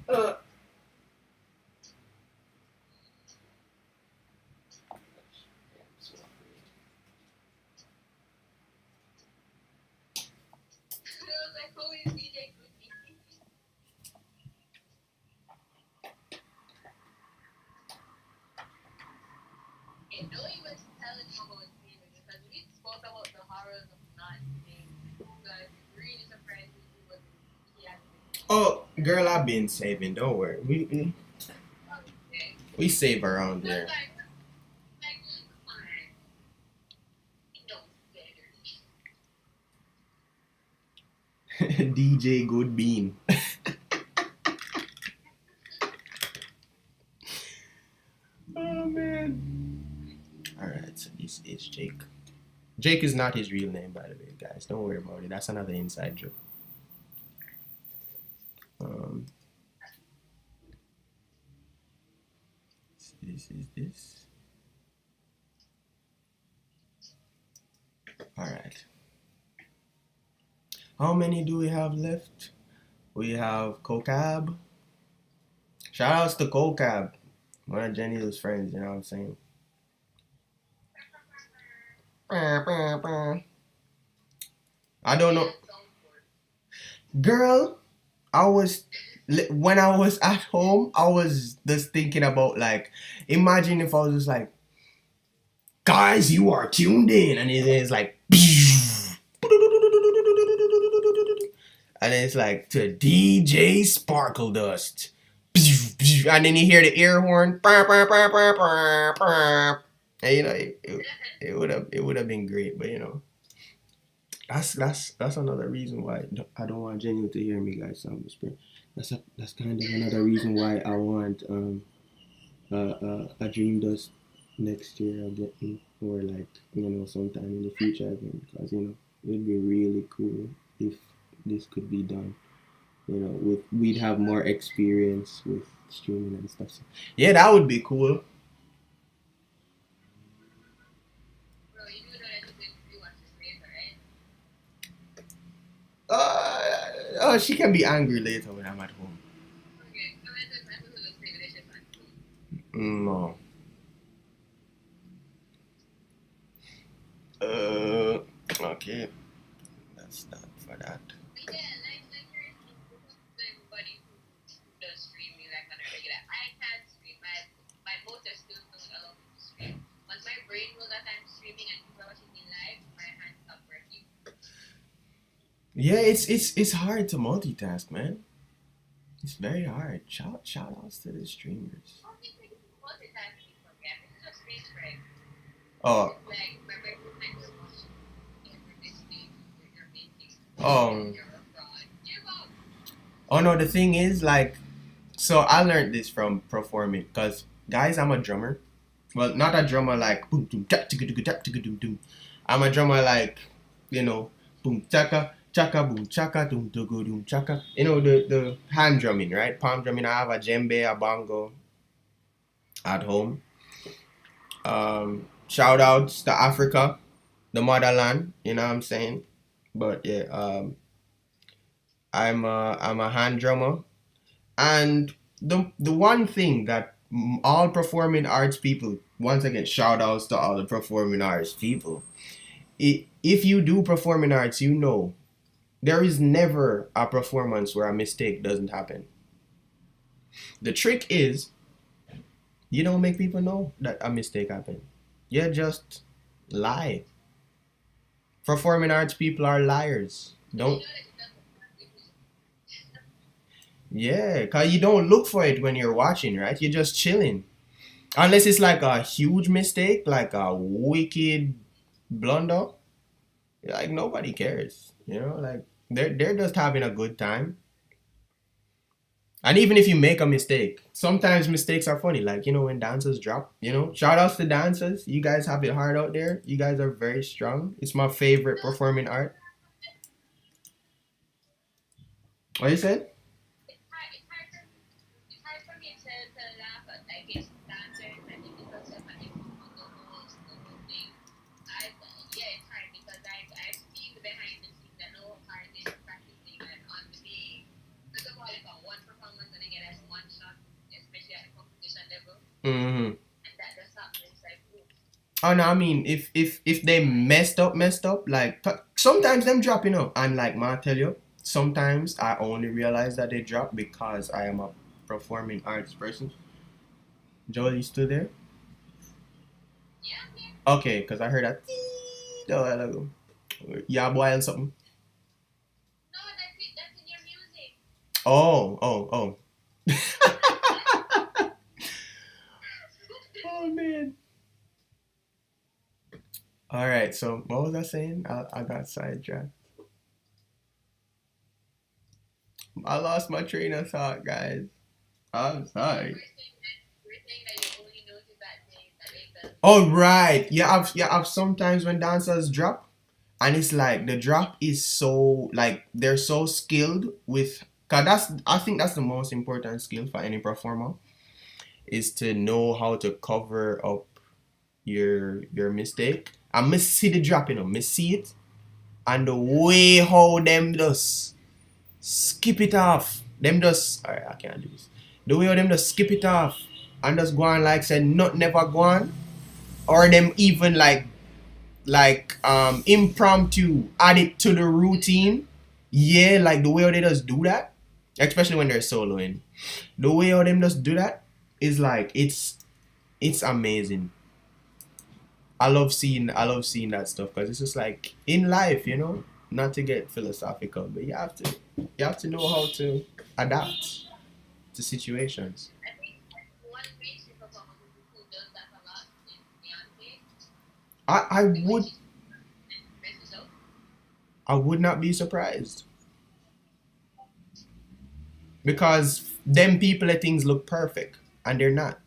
Uh. Oh, girl, I've been saving. Don't worry. We save around here. DJ Good Bean. Oh man. Alright, so this is Jake. Jake is not his real name, by the way, guys. Don't worry about it. That's another inside joke. This is this. Alright. How many do we have left? We have Cocab. Shout outs to Cocab. One of Jenny's friends, you know what I'm saying? I don't know. Girl, when I was at home, I was just thinking about, like, imagine if I was just like, guys, you are tuned in, and it's like, and it's like to DJ Sparkle Dust, and then you hear the air horn, and you know it would have been great, but you know. That's another reason why I don't want Jenny to hear me, guys. Sound whispering. That's kind of another reason why I want a Dream Dust next year again, or like sometime in the future again, because it'd be really cool if this could be done. We'd have more experience with streaming and stuff. So, yeah, that would be cool. Oh, she can be angry later when I'm at home. No. Okay. That's that for that. Yeah, it's hard to multitask, man. It's very hard. Shout outs to the streamers. Oh. Oh. Oh no, the thing is, like, so I learned this from performing, because guys, I'm a drummer. Well, not a drummer like boom boom tap ticka ticka tap ticka doom doom. I'm a drummer like, you know, boom chaka chaka boom chaka doom doom doom chaka. You know the hand drumming, right? Palm drumming. I have a djembe, a bongo at home. Shout outs to Africa, the motherland. You know what I'm saying? But yeah, I'm a hand drummer, and the one thing that all performing arts people, once again, shout outs to all the performing arts people. If you do performing arts, you know there is never a performance where a mistake doesn't happen. The trick is you don't make people know that a mistake happened. You just lie. Performing arts people are liars. Don't. Yeah, cause you don't look for it when you're watching, right? You're just chilling. Unless it's like a huge mistake, like a wicked blunder, like nobody cares. You know, like they're just having a good time. And even if you make a mistake, sometimes mistakes are funny. Like, when dancers drop, shout outs to dancers. You guys have it hard out there. You guys are very strong. It's my favorite performing art. What you said? Mm-hmm. Oh no, I mean if they messed up, like sometimes them drop, and like ma tell you, sometimes I only realize that they drop because I am a performing arts person. Joel, you still there? Okay, because I heard that a while ago. Yeah, boy, something. Oh, oh, oh. Oh man. All right, so what was I saying? I got sidetracked. I lost my train of thought, guys. I'm sorry. Oh right, yeah. I've sometimes when dancers drop, and it's like the drop is so like they're so skilled with. Cause I think that's the most important skill for any performer is to know how to cover up your mistake. I miss see the drop, miss see it, and the way how them just skip it off. Them just alright, I can't do this. The way how them just skip it off and just go on like said not never go on, or them even like impromptu add it to the routine. Yeah, like the way how they just do that, especially when they're soloing. The way how them just do that is like it's amazing. I love seeing that stuff because it's just like in life, not to get philosophical, but you have to know how to adapt to situations. I I would I would not be surprised because them people let things look perfect and they're not.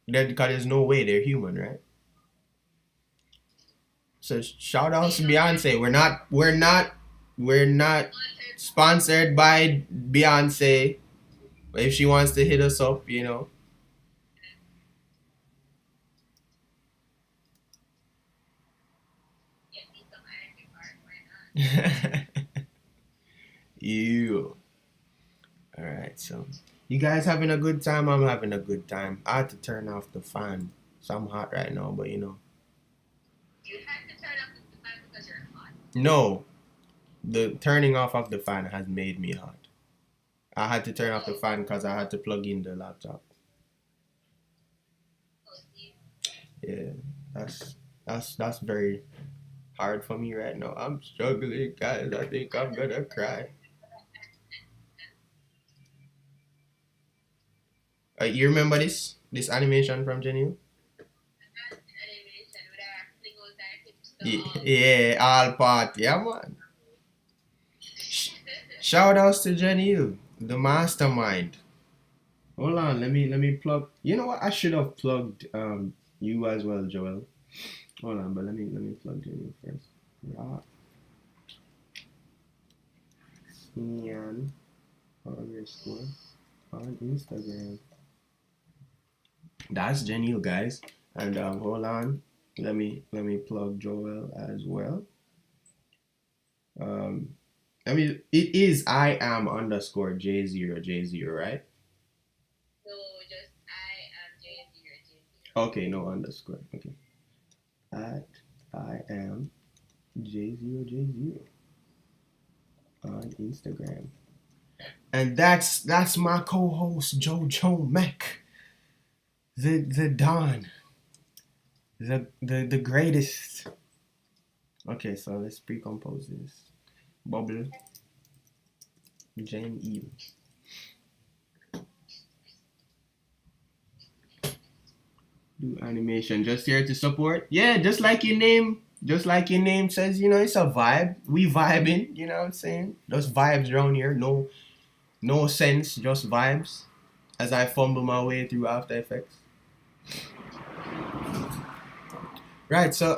Because there's no way they're human, right? So shout out to Beyonce. We're not sponsored by Beyonce. But if she wants to hit us up, you. All right, so you guys having a good time? I'm having a good time. I had to turn off the fan, so I'm hot right now. But no, the turning off of the fan has made me hot. I had to turn off the fan because I had to plug in the laptop. Yeah, that's very hard for me right now. I'm struggling, guys. I think I'm gonna cry. You remember this animation from Genio? Yeah, all part. Yeah, man. Shout outs to Genio, the mastermind. Hold on, let me plug. You know what? I should have plugged You as well, Joel. Hold on, but let me plug you in first. Rock Ian underscore on Instagram. That's Janelle, guys. And hold on. Let me plug Joel as well. Um, it is I am underscore J0J0, right? No, just I am J0J0. Okay, no underscore. Okay. At I am J0J0 on Instagram. And that's my co-host Jojo Mac. The Don. The greatest. Okay, so let's pre-compose this. Bubble Jane Eve. Do animation just here to support. Yeah, just like your name. Just like your name says, it's a vibe. We vibing, you know what I'm saying? Just vibes around here. No sense, just vibes. As I fumble my way through After Effects. Right, so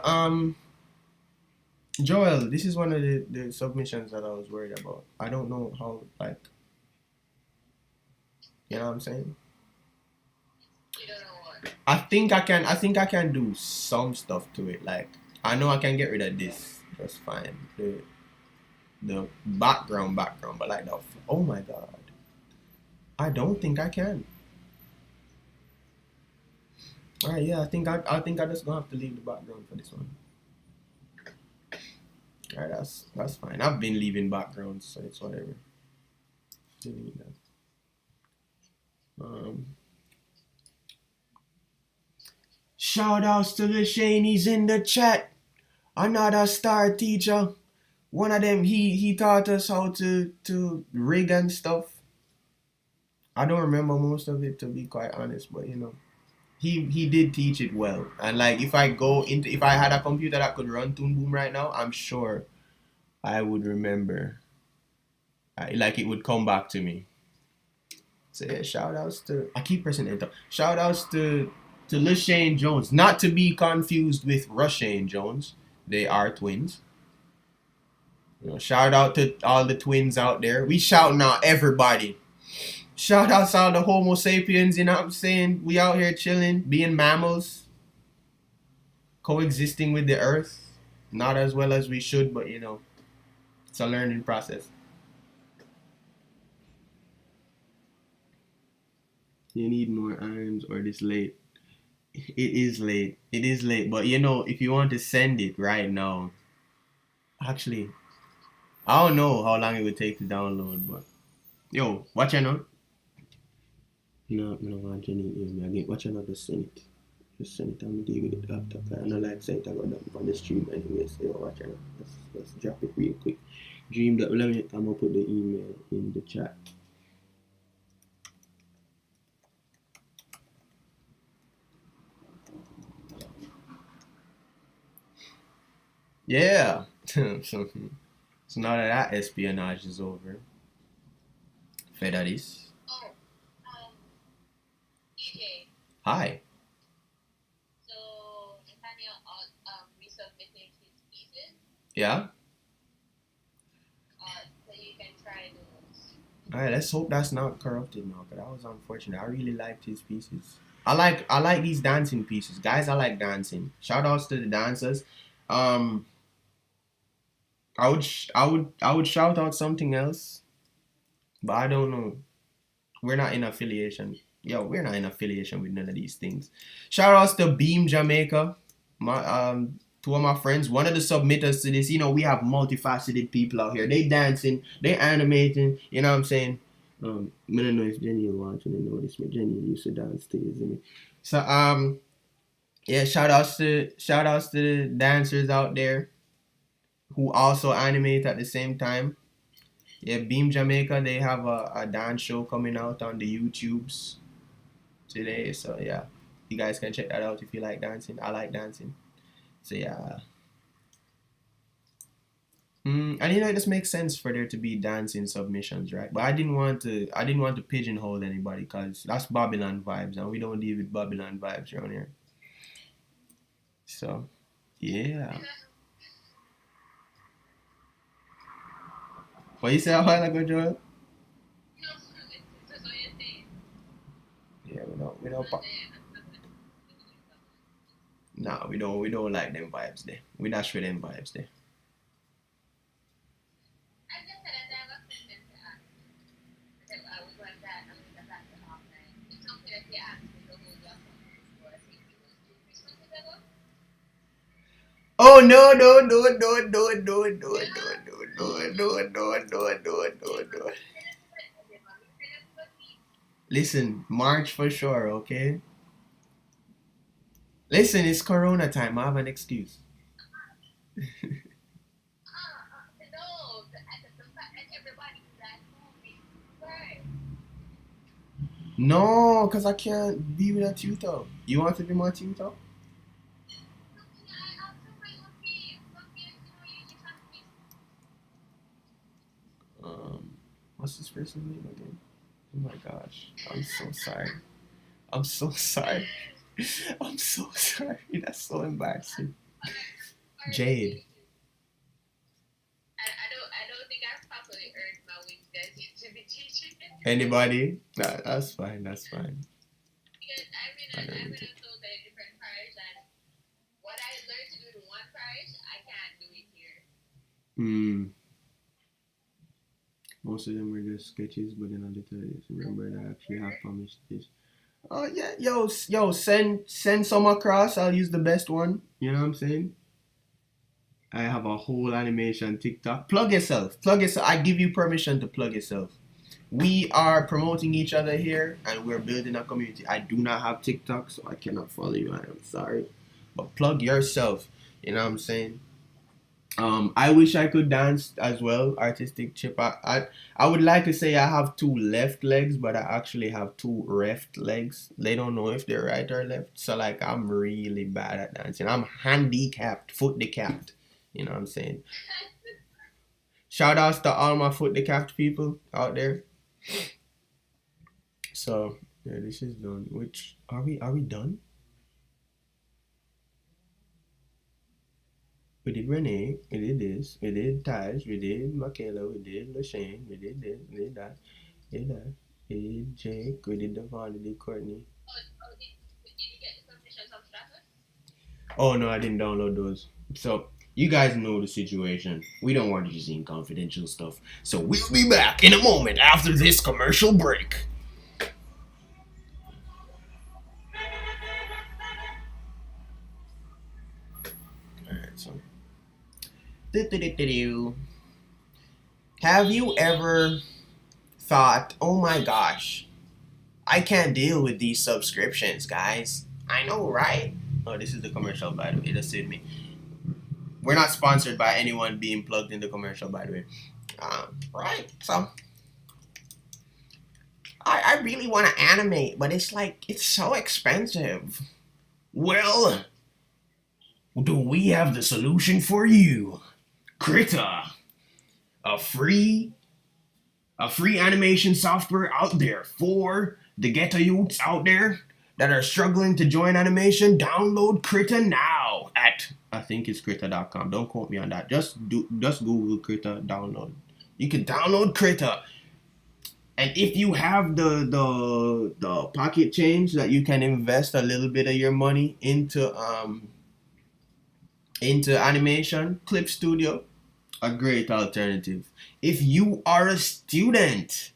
Joel, this is one of the submissions that I was worried about. I don't know how, like, you know what I'm saying? You don't know what? I think I can do some stuff to it. Like, I know I can get rid of this just fine. The background, but like oh my god. I don't think I can. Alright, yeah, I just gonna have to leave the background for this one. Alright, that's fine. I've been leaving backgrounds, so it's whatever. Delete that. Shout outs to the Shanies in the chat. Another star teacher. One of them, he taught us how to rig and stuff. I don't remember most of it, to be quite honest, but he did teach it well. And like, if I had a computer that could run Toon Boom right now, I'm sure I would remember. Like, it would come back to me. So yeah, shout outs to, I keep pressing enter. Shout outs to LaShane Jones, not to be confused with Rushane Jones. They are twins. Shout out to all the twins out there. We shouting out everybody. Shout out to all the Homo sapiens, you know what I'm saying? We out here chilling, being mammals, coexisting with the earth. Not as well as we should, but it's a learning process. You need more arms or this late. It is late. It is late. But if you want to send it right now, actually, I don't know how long it would take to download, but yo, watch it now. I don't want Jenny hear me again. Watch it now, just send it. Just send it on the DVD laptop. I don't like saying it, I got that on the stream anyway, so watch it now. Let's drop it real quick. I'm gonna put the email in the chat. Yeah. So now that espionage is over, Fedaris. Oh, EJ. Hi. So Nathaniel resubmitted his pieces. Yeah. So you can try those. Alright, let's hope that's not corrupted now, because that was unfortunate. I really liked his pieces. I like these dancing pieces, guys. I like dancing. Shout outs to the dancers. I would shout out something else, but I don't know. We're not in affiliation. Yo, we're not in affiliation with none of these things. Shout outs to Beam Jamaica. Two of my friends, one of the submitters to this. We have multifaceted people out here. They dancing, they animating, you know what I'm saying? I don't know if Jenny will want to know this, but Jenny used to dance too, isn't it? So yeah, shout outs to the dancers out there who also animate at the same time. Yeah, Beam Jamaica, they have a dance show coming out on the YouTubes today. So yeah, you guys can check that out if you like dancing. I like dancing. So yeah. And it just makes sense for there to be dancing submissions, right? But I didn't want to pigeonhole anybody, because that's Babylon vibes, and we don't deal with Babylon vibes around here. So yeah. What you say a while ago, Joel? Yeah, nah, we don't like them vibes there. We not sure them vibes there. Oh no no no no no no no no no no no no no no no. Listen, March for sure, okay? Listen, it's Corona time. I have an excuse. No, cause I can't be with a tutor. You want to be my tutor? What's this person's name again? Oh my gosh, I'm so sorry. I'm so sorry. I'm so sorry. That's so embarrassing. Jade. Anybody? Nah, that's fine. That's fine. I don't need it. Hmm. Most of them were just sketches, but then other times, remember that I actually have published this. Oh yeah, yo, send some across. I'll use the best one. You know what I'm saying? I have a whole animation TikTok. Plug yourself. Plug yourself. I give you permission to plug yourself. We are promoting each other here, and we're building a community. I do not have TikTok, so I cannot follow you. I am sorry, but plug yourself. You know what I'm saying? I wish I could dance as well, artistic chip. I would like to say I have two left legs, but I actually have two left legs. They don't know if they're right or left. So like I'm really bad at dancing. I'm handicapped, foot decapped. You know what I'm saying? Shout outs to all my foot decapped people out there. So yeah, this is done. Which are we done? We did Renee, we did this, we did Taj, we did Michaela, we did Lashane, we did this, we did that, we did that, we did Jake, we did Devon, we did Courtney. Oh no, I didn't download those. So you guys know the situation. We don't want you seeing confidential stuff. So we'll be back in a moment after this commercial break. Alright, so have you ever thought, oh my gosh, I can't deal with these subscriptions, guys. I know, right? Oh, this is the commercial, by the way. That suit me. We're not sponsored by anyone being plugged in the commercial, by the way. Right. So, I really want to animate, but it's like, it's so expensive. Well, do we have the solution for you? Krita, a free animation software out there for the ghetto youths out there that are struggling to join animation. Download Krita now at I think it's Krita.com. Don't quote me on that. Just Google Krita download. You can download Krita. And if you have the pocket change that you can invest a little bit of your money into animation, Clip Studio, a great alternative. If you are a student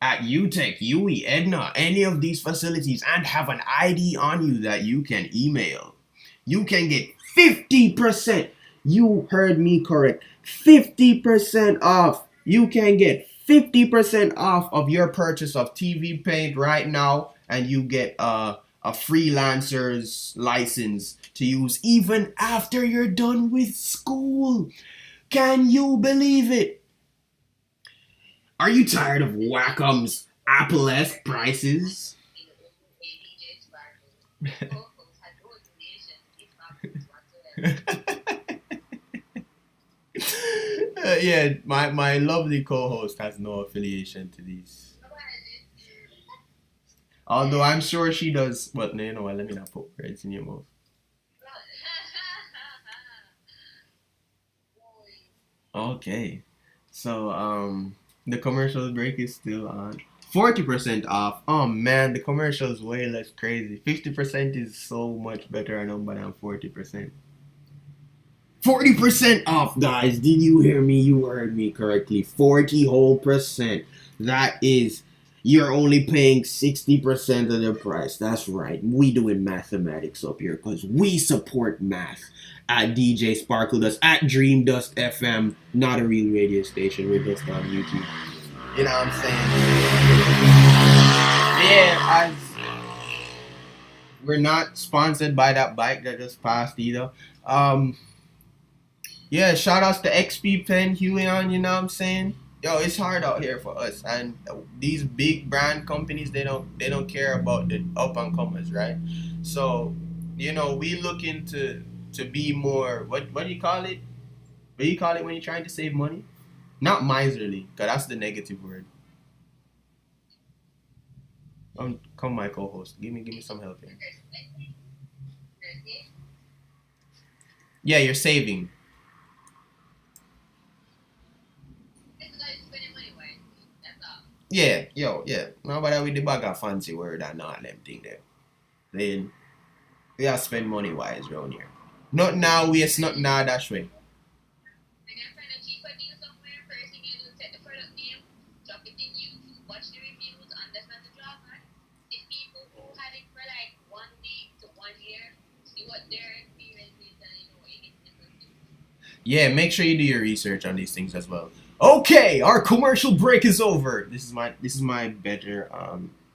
at UTech, UE, Edna, any of these facilities and have an ID on you that you can email, you can get 50%. You heard me correct. 50% off. You can get 50% off of your purchase of TV Paint right now, and you get a freelancer's license to use even after you're done with school. Can you believe it? Are you tired of Wacom's Apple-esque prices? Yeah, my lovely co-host has no affiliation to these. Although I'm sure she does. But no, you know what? Let me not put words in your mouth. Okay. So the commercial break is still on. 40% off. Oh man, the commercial is way less crazy. 50% is so much better a number than 40%. 40% off, guys. Did you hear me? You heard me correctly. 40 whole percent. That is, you're only paying 60% of the price. That's right. We doing mathematics up here because we support math at DJ Sparkle Dust, at Dream Dust FM. Not a real radio station. We're just on YouTube. You know what I'm saying? Yeah, as we're not sponsored by that bike that just passed either. Um, Yeah, shout outs to XP Pen, Huion, you know what I'm saying? Yo, it's hard out here for us, and these big brand companies, they don't care about the up and comers, right? So, we looking to be more, what do you call it? What do you call it when you're trying to save money? Not miserly, cause that's the negative word. Come my co-host, give me some help here. Yeah, you're saving. Yeah, yo, yeah. Nobody with the bag of fancy word and all them thing there. Then we have spend money wise around here. Not now waste, not now dash way. Yeah, make sure you do your research on these things as well. Okay, our commercial break is over. This is my better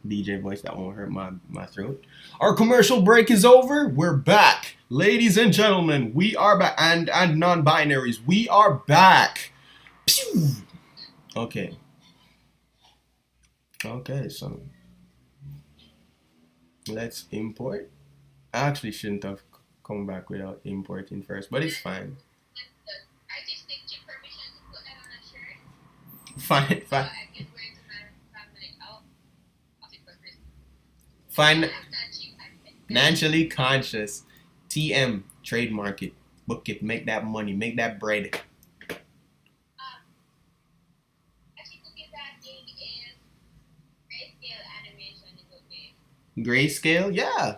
DJ voice that won't hurt my throat. Our commercial break is over. We're back. Ladies and gentlemen, we are back, and non-binaries, we are back. Pew! Okay. Okay, so let's import. I actually shouldn't have come back without importing first, but it's fine. Fine, fine. Financially conscious. TM, trademark it, book it, make that money, make that bread. Grayscale, yeah.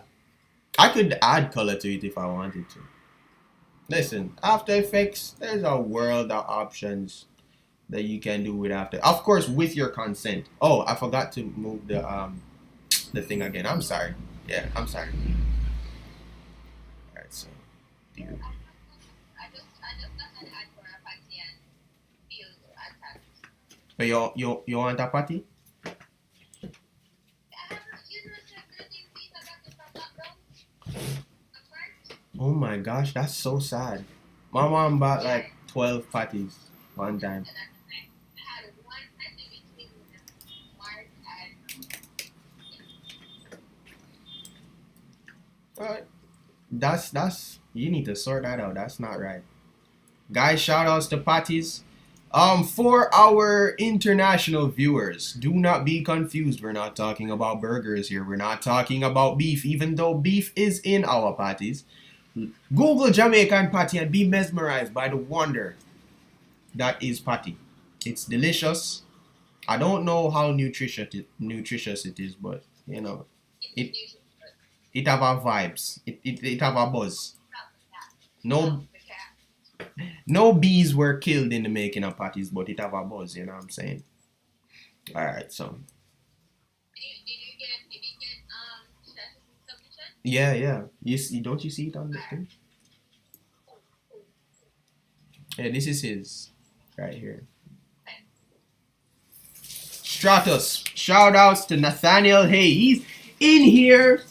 I could add color to it if I wanted to. Listen, After Effects, there's a world of options that you can do with After. Of course, with your consent. Oh, I forgot to move the thing again. I'm sorry. Yeah, I'm sorry. All right, so here. But you want a patty? Oh my gosh, that's so sad. My mom bought like 12 patties one time. But that's you need to sort that out. That's not right. Guys, shout outs to patties. For our international viewers, do not be confused. We're not talking about burgers here. We're not talking about beef, even though beef is in our patties. Google Jamaican patty and be mesmerized by the wonder that is patty. It's delicious. I don't know how nutritious it is, but it it have a vibes. It have a buzz. No no bees were killed in the making of patties, but it have a buzz. You know what I'm saying? All right, so yeah, yeah. You see, don't you see it on the thing? Yeah, this is his right here. Stratus. Shout outs to Nathaniel. Hey, he's in here.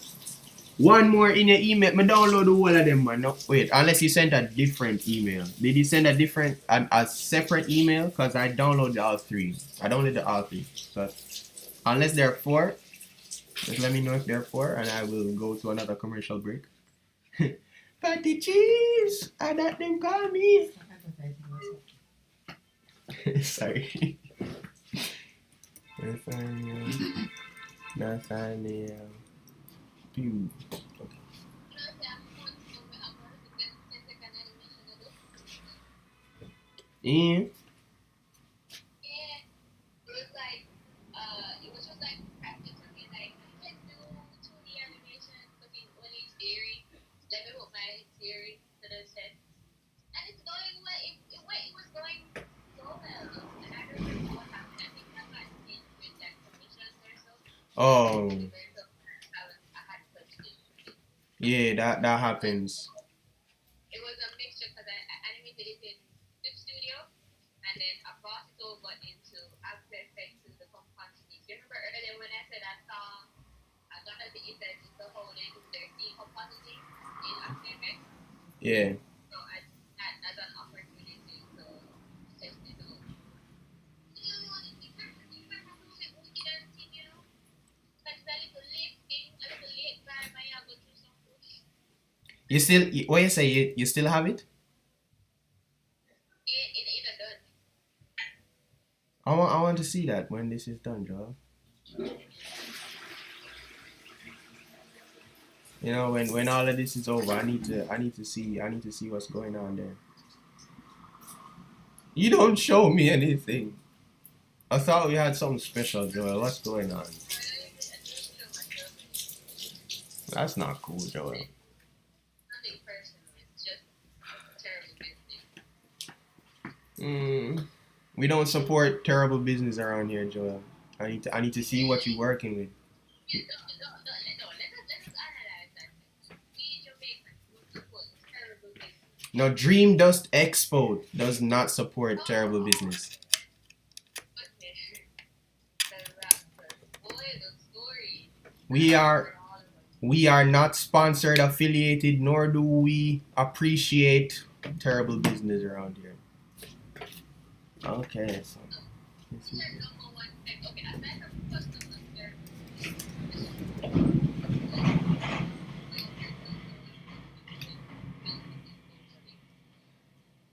One more in your email. Me download all of them, man. No, wait, unless you sent a different email. Did you send a separate email? Because I downloaded all three. I downloaded all three. So unless they're four, just let me know if they're four, and I will go to another commercial break. Fatty cheese! I that them call me. Sorry. Nathaniel. Pew. Yeah. Oh, yeah, that happens. Yeah. You still, what you say? You still have it? I want to see that when this is done, Joel. When all of this is over, I need to see what's going on there. You don't show me anything. I thought we had something special, Joel. What's going on? That's not cool, Joel. Mm, we don't support terrible business around here, Joel. I need to see what you're working with. No, Dream Dust Expo does not support terrible business. We are we are not sponsored, affiliated, nor do we appreciate terrible business around here. Okay, so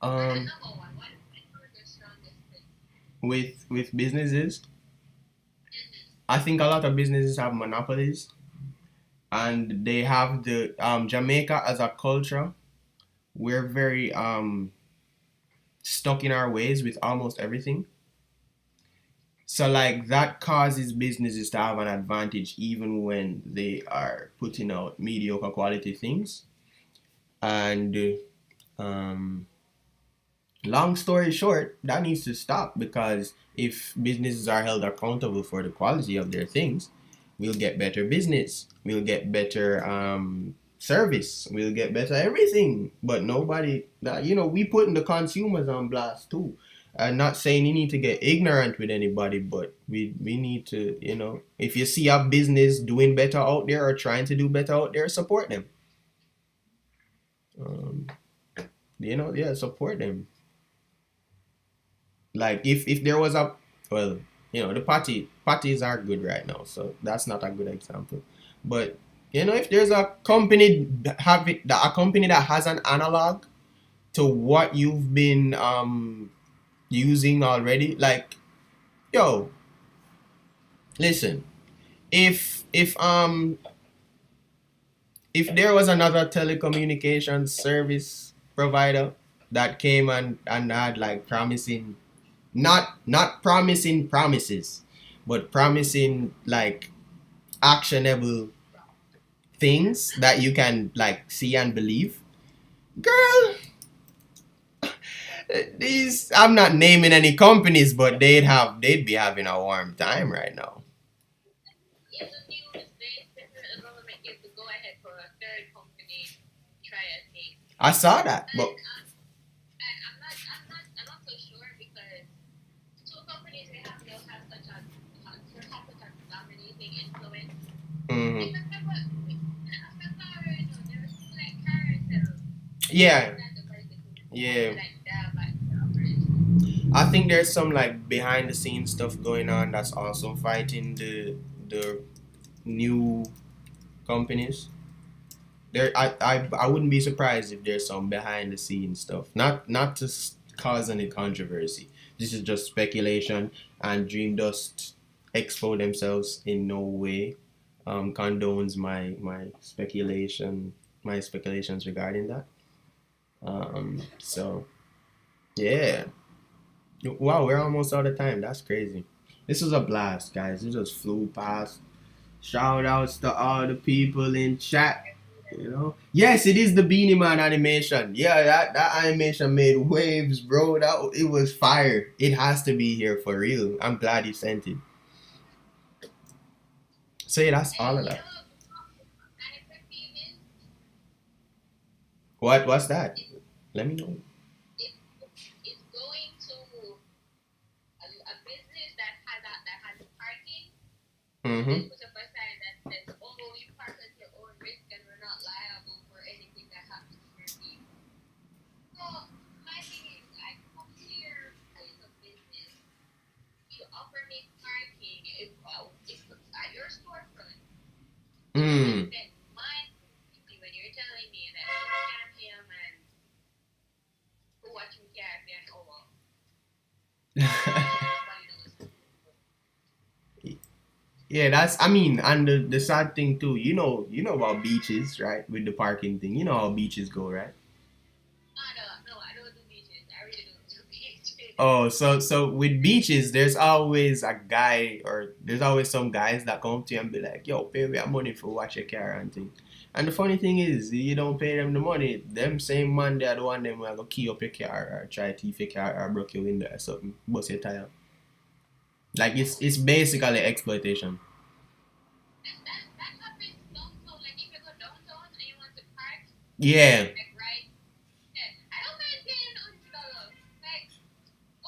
um with businesses, I think a lot of businesses have monopolies, and they have the Jamaica as a culture. We're very stuck in our ways with almost everything. So like that causes businesses to have an advantage even when they are putting out mediocre quality things. And um, long story short, that needs to stop, because if businesses are held accountable for the quality of their things, we'll get better business, we'll get better service, we'll get better everything. But nobody, we putting the consumers on blast too. I'm not saying you need to get ignorant with anybody, but we need to, if you see a business doing better out there or trying to do better out there, support them. Um, yeah, support them. Like if there was a, well, the parties are good right now, so that's not a good example. But if there's a company a company that has an analog to what you've been using already, like, yo, listen, if there was another telecommunications service provider that came and had like promising, not promising promises, but promising like actionable things that you can like see and believe, girl, these, I'm not naming any companies, but they'd be having a warm time right now. I saw that, but mhm. Yeah, yeah. I think there's some like behind the scenes stuff going on that's also fighting the new companies. I wouldn't be surprised if there's some behind the scenes stuff. Not to cause any controversy. This is just speculation, and Dream Dust Expo themselves in no way condones my speculations regarding that. So yeah. Wow, we're almost out of time. That's crazy. This was a blast, guys. It just flew past. Shout outs to all the people in chat. You know, yes, it is the Beanie Man animation. Yeah, that animation made waves, bro. That it was fire. It has to be here for real. I'm glad you sent it. So yeah, that's all of that. What's that? Let me know. Mm-hmm. Mm. Yeah, that's. I mean, and the sad thing too. You know about beaches, right? With the parking thing, you know how beaches go, right? Oh, so with beaches, there's always a guy or there's always some guys that come up to you and be like, "Yo, pay me money for watch your car and thing." And the funny thing is, you don't pay them the money. Them same man, they are the one them will go key up your car or try to thief your car or broke your window or something, bust your tire. Like it's basically exploitation. Yeah.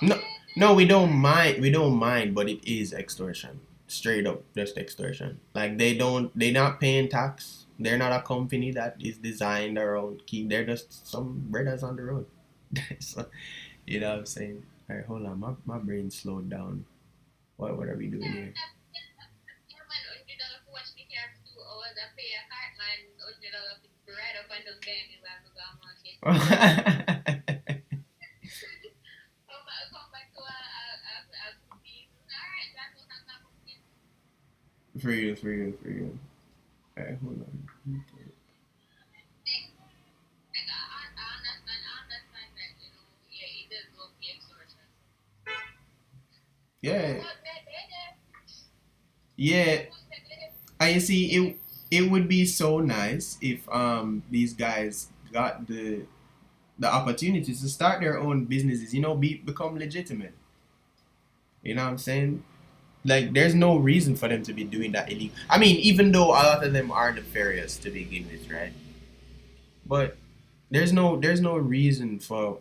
No, no, we don't mind. We don't mind, but it is extortion. Straight up, just extortion. Like they're not paying tax. They're not a company that is designed around keep. They're just some brothers on the road. So, you know what I'm saying? All right, hold on. My brain slowed down. What are we doing here? For you, for you, for you. All right, hold on. Yeah, yeah. And you see, it would be so nice if these guys got the opportunities to start their own businesses. Become legitimate. You know what I'm saying? Like, there's no reason for them to be doing that illegal. I mean, even though a lot of them are nefarious to begin with, right? But there's no reason for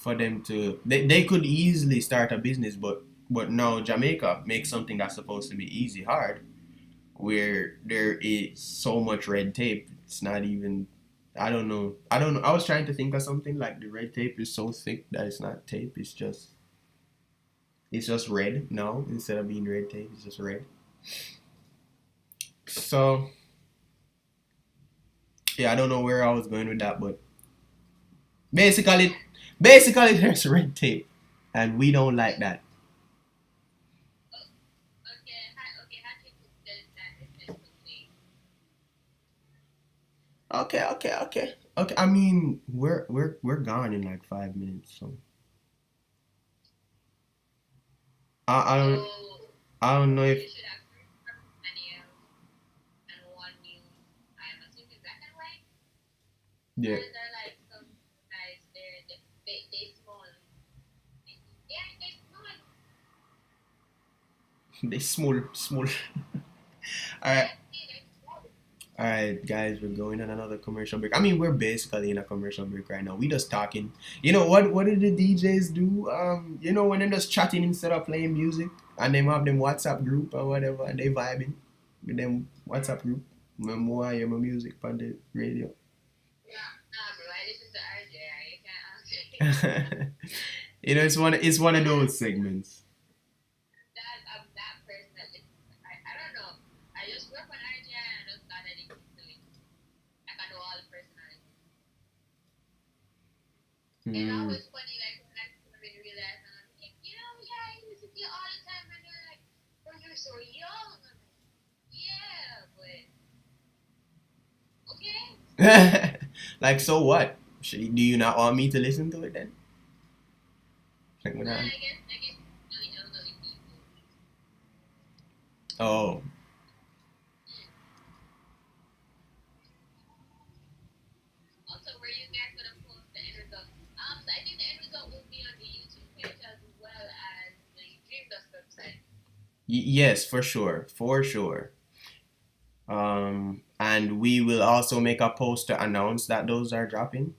them to. They could easily start a business, but now Jamaica makes something that's supposed to be easy hard, where there is so much red tape. It's not even. I don't know. I don't know. I was trying to think of something like the red tape is so thick that it's not tape. It's just red now instead of being red tape. It's just red. So yeah, I don't know where I was going with that, but basically, basically there's red tape, and we don't like that. Okay, okay, okay, okay. I mean, we're gone in like 5 minutes, so I don't I don't know if yeah. They small, small. All right, all right, guys. We're going on another commercial break. I mean, we're basically in a commercial break right now. We just talking. You know what? What did the DJs do? When they're just chatting instead of playing music, and they have them WhatsApp group or whatever, and they vibing with them WhatsApp group. More I hear my music on the radio. It's one of those segments. Mm. Like, so what? Do you not want me to listen to it then? Like when oh, yes, for sure, for sure. And we will also make a post to announce that those are dropping.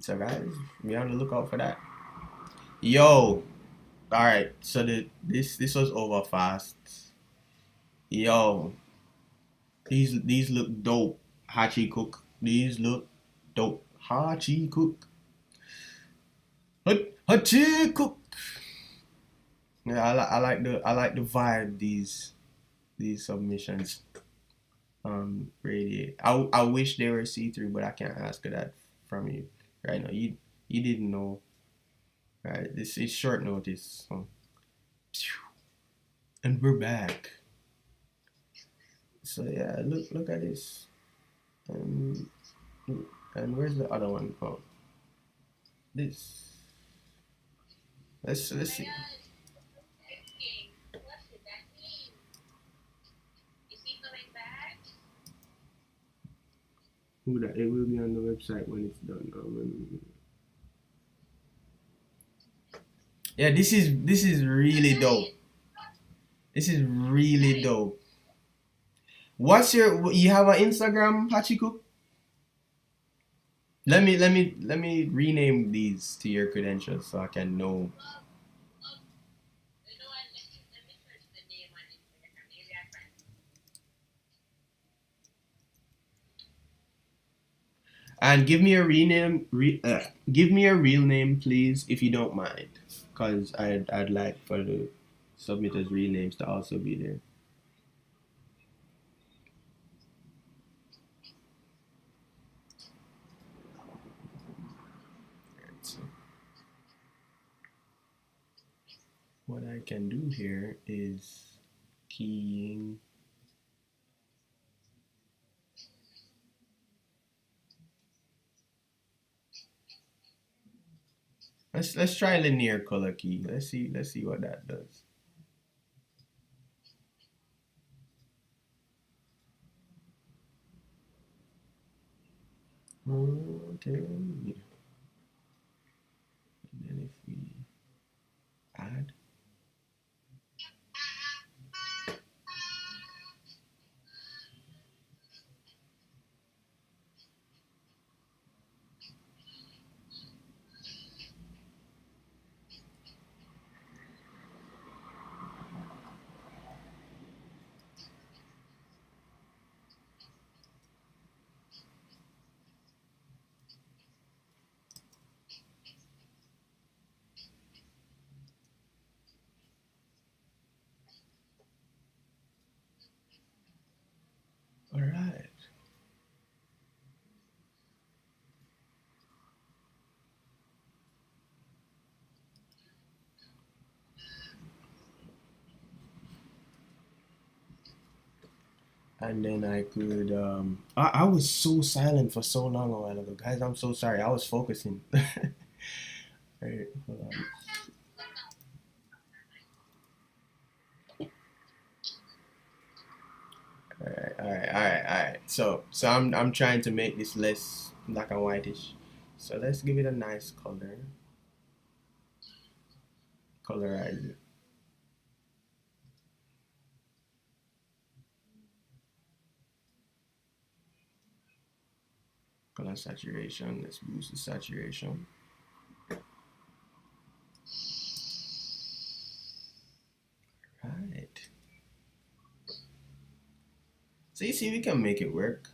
So guys, be on the lookout for that. Yo, all right. So this was over fast. Yo, these look dope. Hachi cook. These look dope. Hachi cook. Hachi cook. Yeah, I like the vibe these submissions radiate. I wish they were see-through, but I can't ask that from you right now. You didn't know, right? This is short notice. So. And we're back. So yeah, look at this. And and where's the other one? Oh, this. Let's see. Who that? It will be on the website when it's done. Yeah, this is really dope. This is really dope. What's you have an Instagram, Hachiku? Let me rename these to your credentials so I can know. And give me a real name, please, if you don't mind, cause I'd like for the submitters' real names to also be there. So what I can do here is keying. Let's try linear color key. Let's see what that does. Okay. And then if we add. All right. And then I could I was so silent for so long a while ago. Guys, I'm so sorry. I was focusing. Right, hold on. All right. So I'm trying to make this less black and whitish. So let's give it a nice color. Colorize it. Color saturation. Let's boost the saturation. Right. So you see, we can make it work.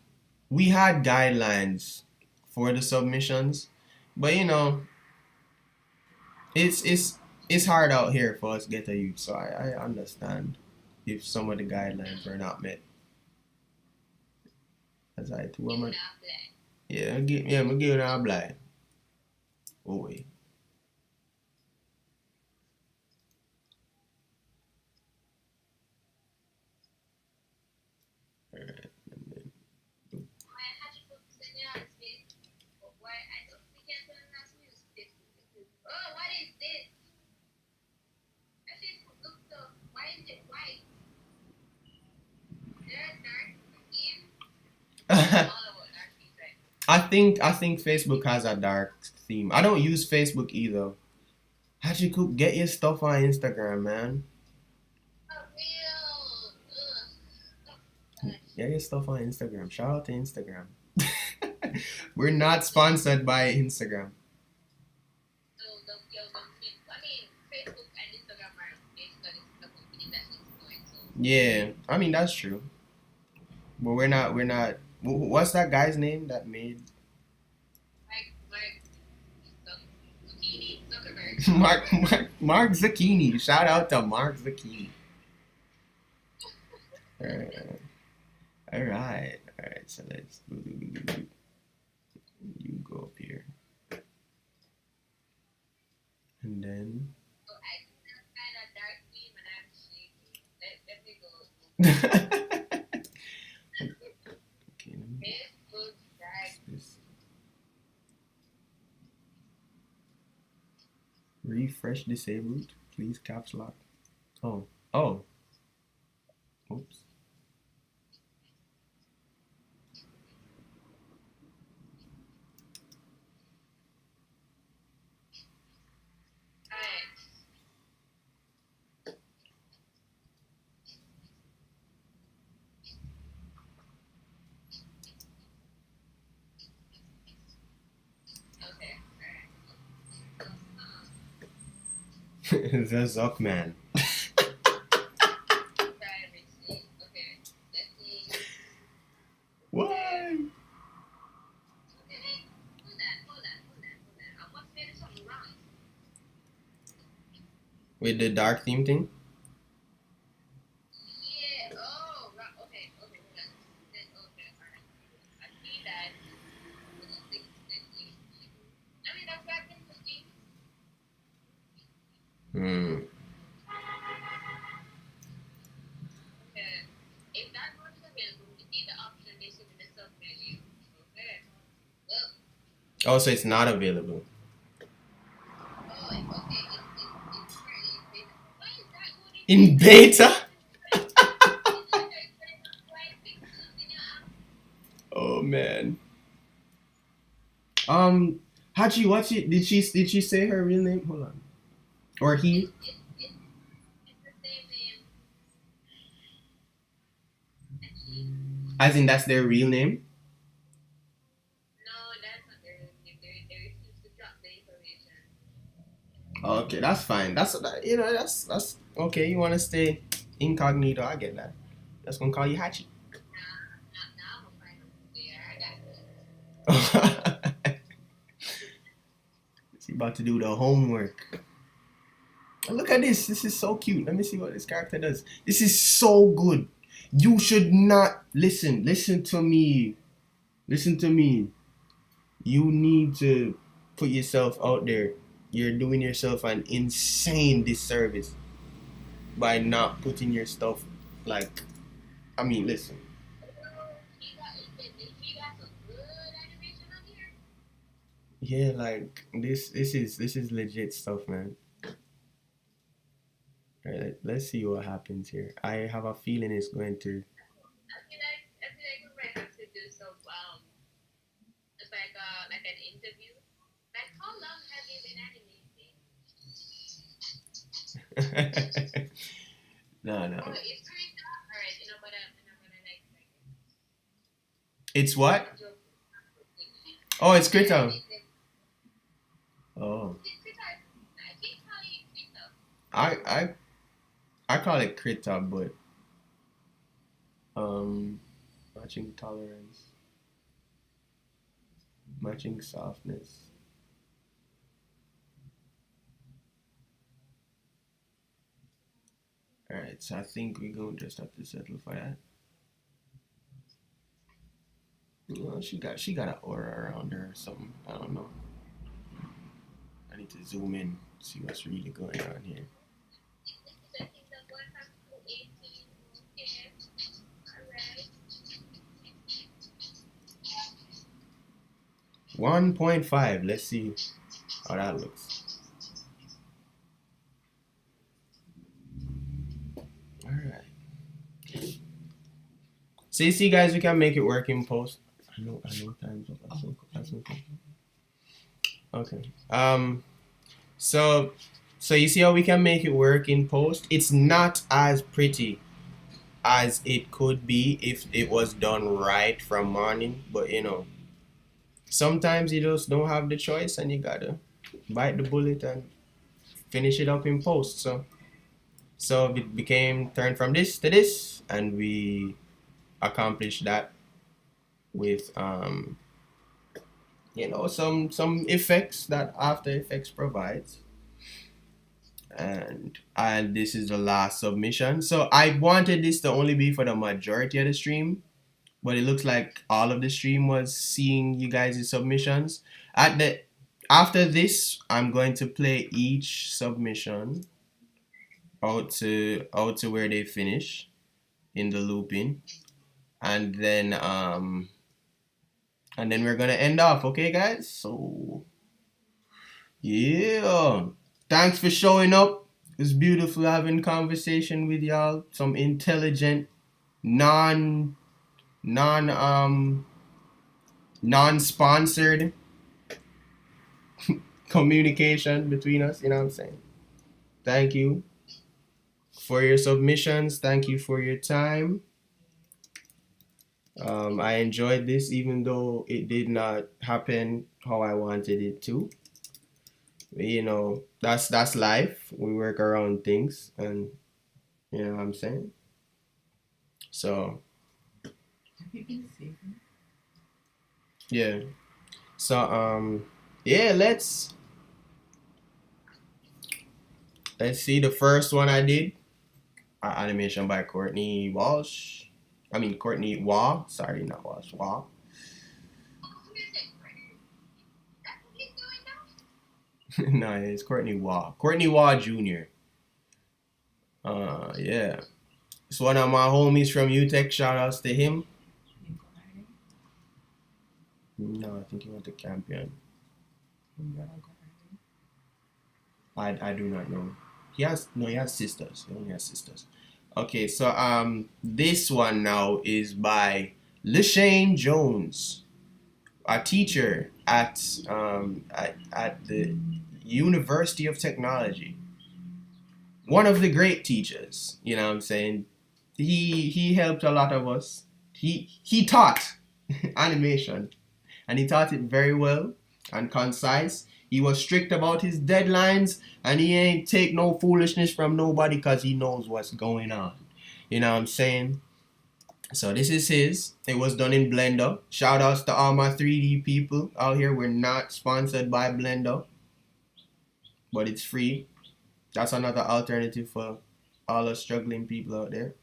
We had guidelines for the submissions, but it's hard out here for us to get a youth. So I understand if some of the guidelines were not met. As I too, I'm giving our blind. Oh wait. All right. And then, I think Facebook has a dark theme. I don't use Facebook either. How'd cook? Get your stuff on Instagram, man. Get your stuff on Instagram. Shout out to Instagram. We're not sponsored by Instagram. Yeah, I mean that's true. But we're not. We're not. What's that guy's name that made Mark Zucchini? Shout out to Mark Zucchini. All right. All right. So let's you go up here, and then. Okay, this refresh disabled. Please caps lock. Oh, oh, oops. The Zuckman. Why? With the dark theme thing? Hmm. Oh, so it's not available. In beta? Oh man. Um, Hachi, what's it? Did she say her real name? Hold on. Or he? As in that's their real name? Okay, that's fine. That's okay. You want to stay incognito? I get that. That's gonna call you Hachi. She about to do the homework. Look at this. This is so cute. Let me see what this character does. This is so good. You should not listen. Listen to me. Listen to me. You need to put yourself out there. You're doing yourself an insane disservice by not putting your stuff like. I mean, listen. Yeah, like this is legit stuff, man. All right, let's see what happens here. I have a feeling it's going to. No, no. It's what? Oh, it's Krita. Oh, I I I call it Krita, but um, matching tolerance, matching softness. All right, so I think we're gonna just have to settle for that. Well, she got an aura around her or something. I don't know. I need to zoom in, see what's really going on here. 1.5. Let's see how that looks. All right. So you see, guys, we can make it work in post. I know time's up. That's okay. Okay. So, so you see how we can make it work in post? It's not as pretty as it could be if it was done right from morning, but sometimes you just don't have the choice and you gotta bite the bullet and finish it up in post. So it became turned from this to this, and we accomplished that with some effects that After Effects provides. And this is the last submission. So I wanted this to only be for the majority of the stream, but it looks like all of the stream was seeing you guys' submissions. After this, I'm going to play each submission out to where they finish in the looping, and then we're gonna end off. Okay, guys. So yeah, thanks for showing up. It's beautiful having conversation with y'all. Some intelligent, non non non-sponsored communication between us. You know what I'm saying? Thank you for your submissions. Thank you for your time. I enjoyed this, even though it did not happen how I wanted it to. That's life. We work around things, and you know what I'm saying. So yeah. So yeah, let's see the first one I did. Animation by Courtney Walsh. I mean Courtney Waugh. Sorry, not Walsh. Waugh. No, it's Courtney Waugh. Courtney Waugh Jr. Yeah. It's one of my homies from UTech. Shout outs to him. No, I think he went to Campion. I do not know. He has sisters. He only has sisters. Okay, so this one now is by LaShane Jones, a teacher at the University of Technology. One of the great teachers, you know what I'm saying? He helped a lot of us. He taught animation, and he taught it very well and concise. He was strict about his deadlines, and he ain't take no foolishness from nobody because he knows what's going on. You know what I'm saying? So this is his. It was done in Blender. Shout outs to all my 3D people out here. We're not sponsored by Blender, but it's free. That's another alternative for all the struggling people out there.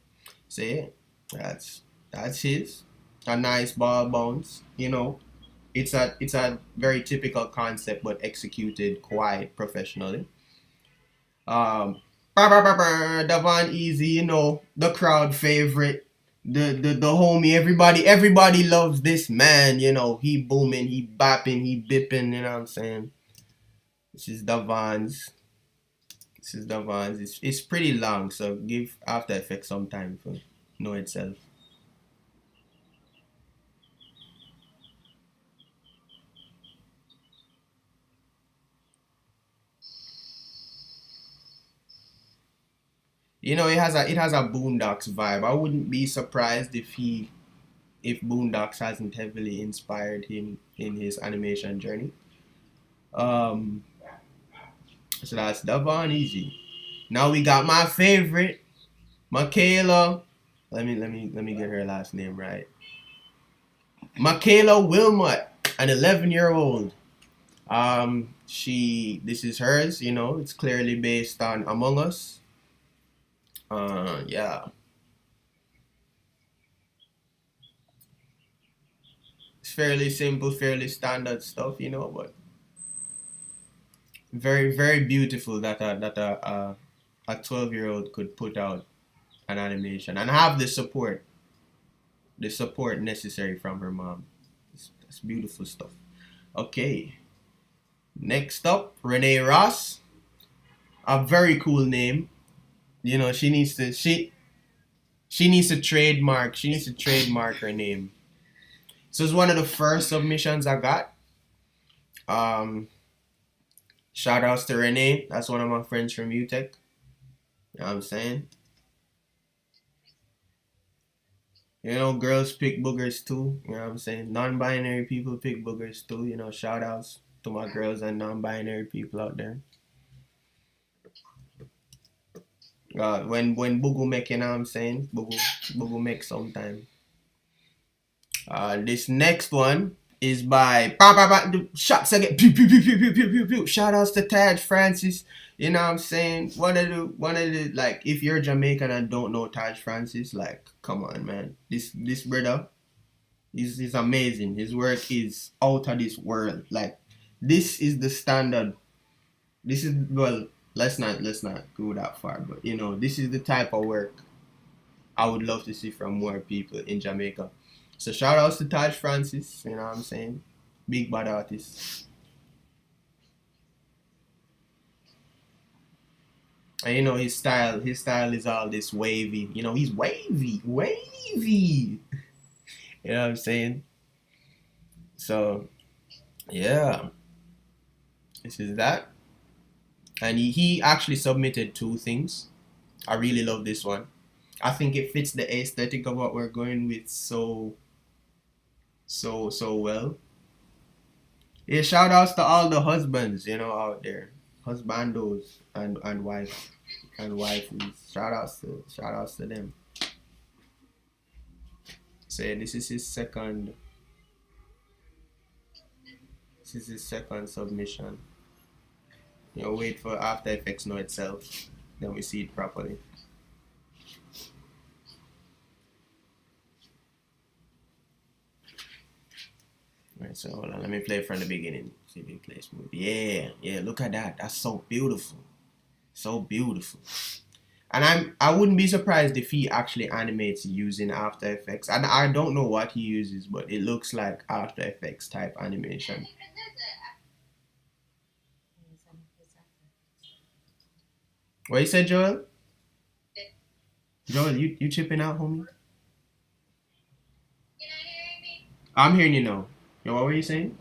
So yeah, that's his. A nice ball bounce, It's a very typical concept, but executed quite professionally. Davon Easy, the crowd favorite, the homie. Everybody loves this man. He booming, he bapping, he bipping. You know what I'm saying? This is Davon's. It's pretty long, so give After Effects some time for know itself. It has a Boondocks vibe. I wouldn't be surprised if Boondocks hasn't heavily inspired him in his animation journey. Um, so that's Davon Easy. Now we got my favorite, Michaela. Let me get her last name right. Michaela Wilmot, an 11-year-old. This is hers. It's clearly based on Among Us. Yeah. It's fairly simple, fairly standard stuff, but very, very beautiful that a 12-year-old could put out an animation and have the support necessary from her mom. That's beautiful stuff. Okay. Next up, Renee Ross. A very cool name. She needs to trademark her name. So it's one of the first submissions I got. Shout outs to Renee. That's one of my friends from UTech. You know what I'm saying? You know, girls pick boogers too. You know what I'm saying? Non-binary people pick boogers too. You know, shout outs to my girls and non-binary people out there. When Boogle make, you know what I'm saying? Boogle make sometime. This next one is by shots again. Pew, pew, pew, pew, pew, pew, pew, pew. Shout outs to Taj Francis. You know what I'm saying? One of the like, if you're Jamaican and don't know Taj Francis, like, come on, man. This brother is amazing. His work is out of this world. Like, this is the standard. This is, well, let's not go that far, but you know, this is the type of work I would love to see from more people in Jamaica. So shout outs to Taj Francis, you know what I'm saying? Big bad artist. And you know, his style is all this wavy. You know, he's wavy. You know what I'm saying? So yeah, this is that. And he actually submitted 2 things. I really love this one. I think it fits the aesthetic of what we're going with so well. Yeah, shout outs to all the husbands, you know, out there. Husbandos and wife and wifeys. Shout outs to them. Say this is his second submission. You know, wait for After Effects know itself. Then we see it properly. Alright, so hold on, let me play it from the beginning. See if it plays smooth. Yeah, look at that. That's so beautiful. So beautiful. And I wouldn't be surprised if he actually animates using After Effects. And I don't know what he uses, but it looks like After Effects type animation. What you said, Joel? Joel, you chipping out, homie? I'm hearing you now. Yo, what were you saying?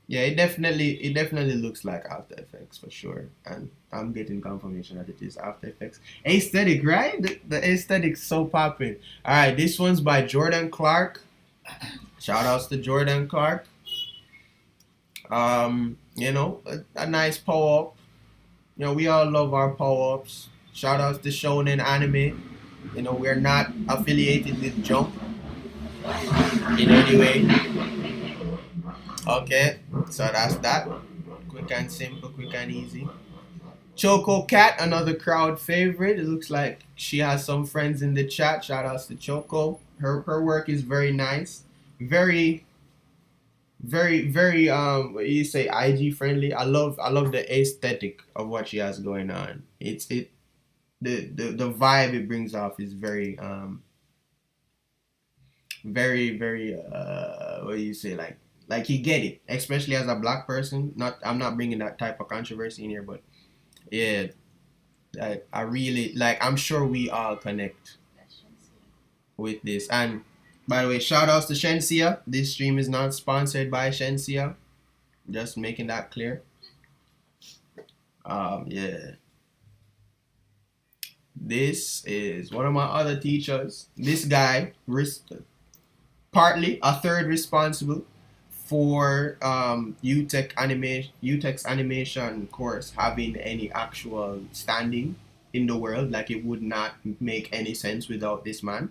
Yeah, it definitely looks like After Effects for sure, and I'm getting confirmation that it is After Effects. Aesthetic, right? The aesthetic's so popping. All right, this one's by Jordan Clark. Shout outs to Jordan Clark. You know, a nice power up. You know, we all love our power ups. Shout outs to Shonen Anime. You know, we're not affiliated with Jump in any way. Okay, so that's that. Quick and simple, quick and easy. Choco Cat, another crowd favorite. It looks like she has some friends in the chat. Shout outs to Choco. Her work is very nice. Very what you say, IG friendly. I love the aesthetic of what she has going on. The vibe it brings off is very what do you say, like you get it, especially as a black person. I'm not bringing that type of controversy in here, but yeah, I really like, I'm sure we all connect with this. And by the way, shout outs to Shensia. This stream is not sponsored by Shensia, just making that clear. Yeah, this is one of my other teachers. This guy, partly a third responsible for UTech's animation course having any actual standing in the world. Like, it would not make any sense without this man.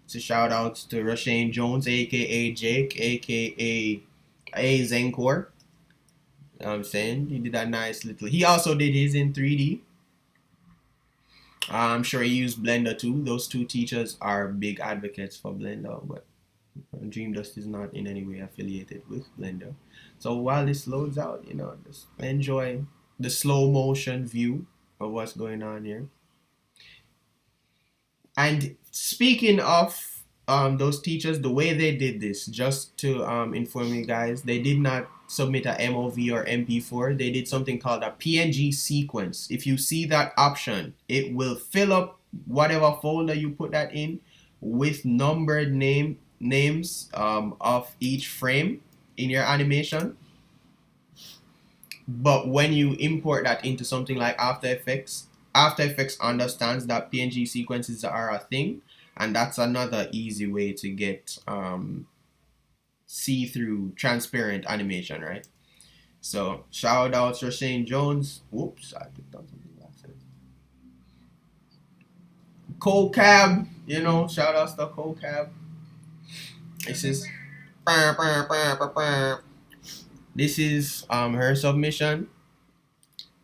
So shout outs to Rashane Jones, aka Jake, aka Zenkor. You know what I'm saying? He did a nice little. He also did his in 3D. I'm sure he used Blender too. Those 2 teachers are big advocates for Blender, but Dream Dust is not in any way affiliated with Blender. So while this loads out, you know, just enjoy the slow motion view of what's going on here. And speaking of those teachers, the way they did this, just to inform you guys, they did not submit a MOV or MP4. They did something called a PNG sequence. If you see that option, it will fill up whatever folder you put that in with numbered names of each frame in your animation. But when you import that into something like After Effects, After Effects understands that PNG sequences are a thing, and that's another easy way to get see-through transparent animation, right? So shout out to Shane Jones. Whoops, I clicked on something last time. Cole Cab, you know, shout out to Cole Cab. This is this is her submission.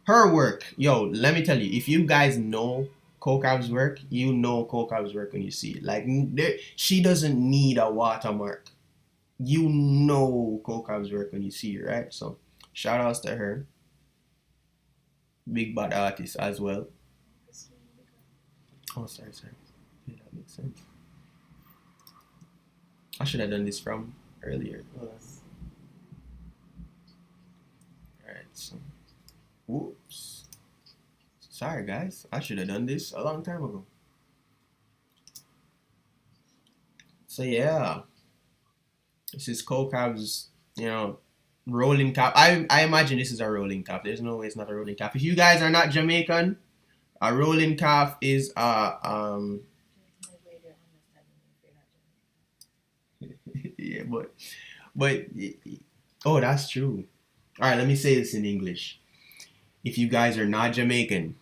Her work, yo, let me tell you, if you guys know Kokav's work, you know Kokav's work when you see it. Like, she doesn't need a watermark. You know Kokav's work when you see it, right? So, shout outs to her. Big bad artist as well. Oh, sorry. Yeah, that makes sense. I should have done this from earlier. Alright, so. Whoops. Sorry, guys. I should have done this a long time ago. So, yeah. This is Kokav's, you know, rolling cap. I imagine this is a rolling cap. There's no way it's not a rolling cap. If you guys are not Jamaican, a rolling cap is yeah, but oh, that's true. All right, let me say this in English. If you guys are not Jamaican,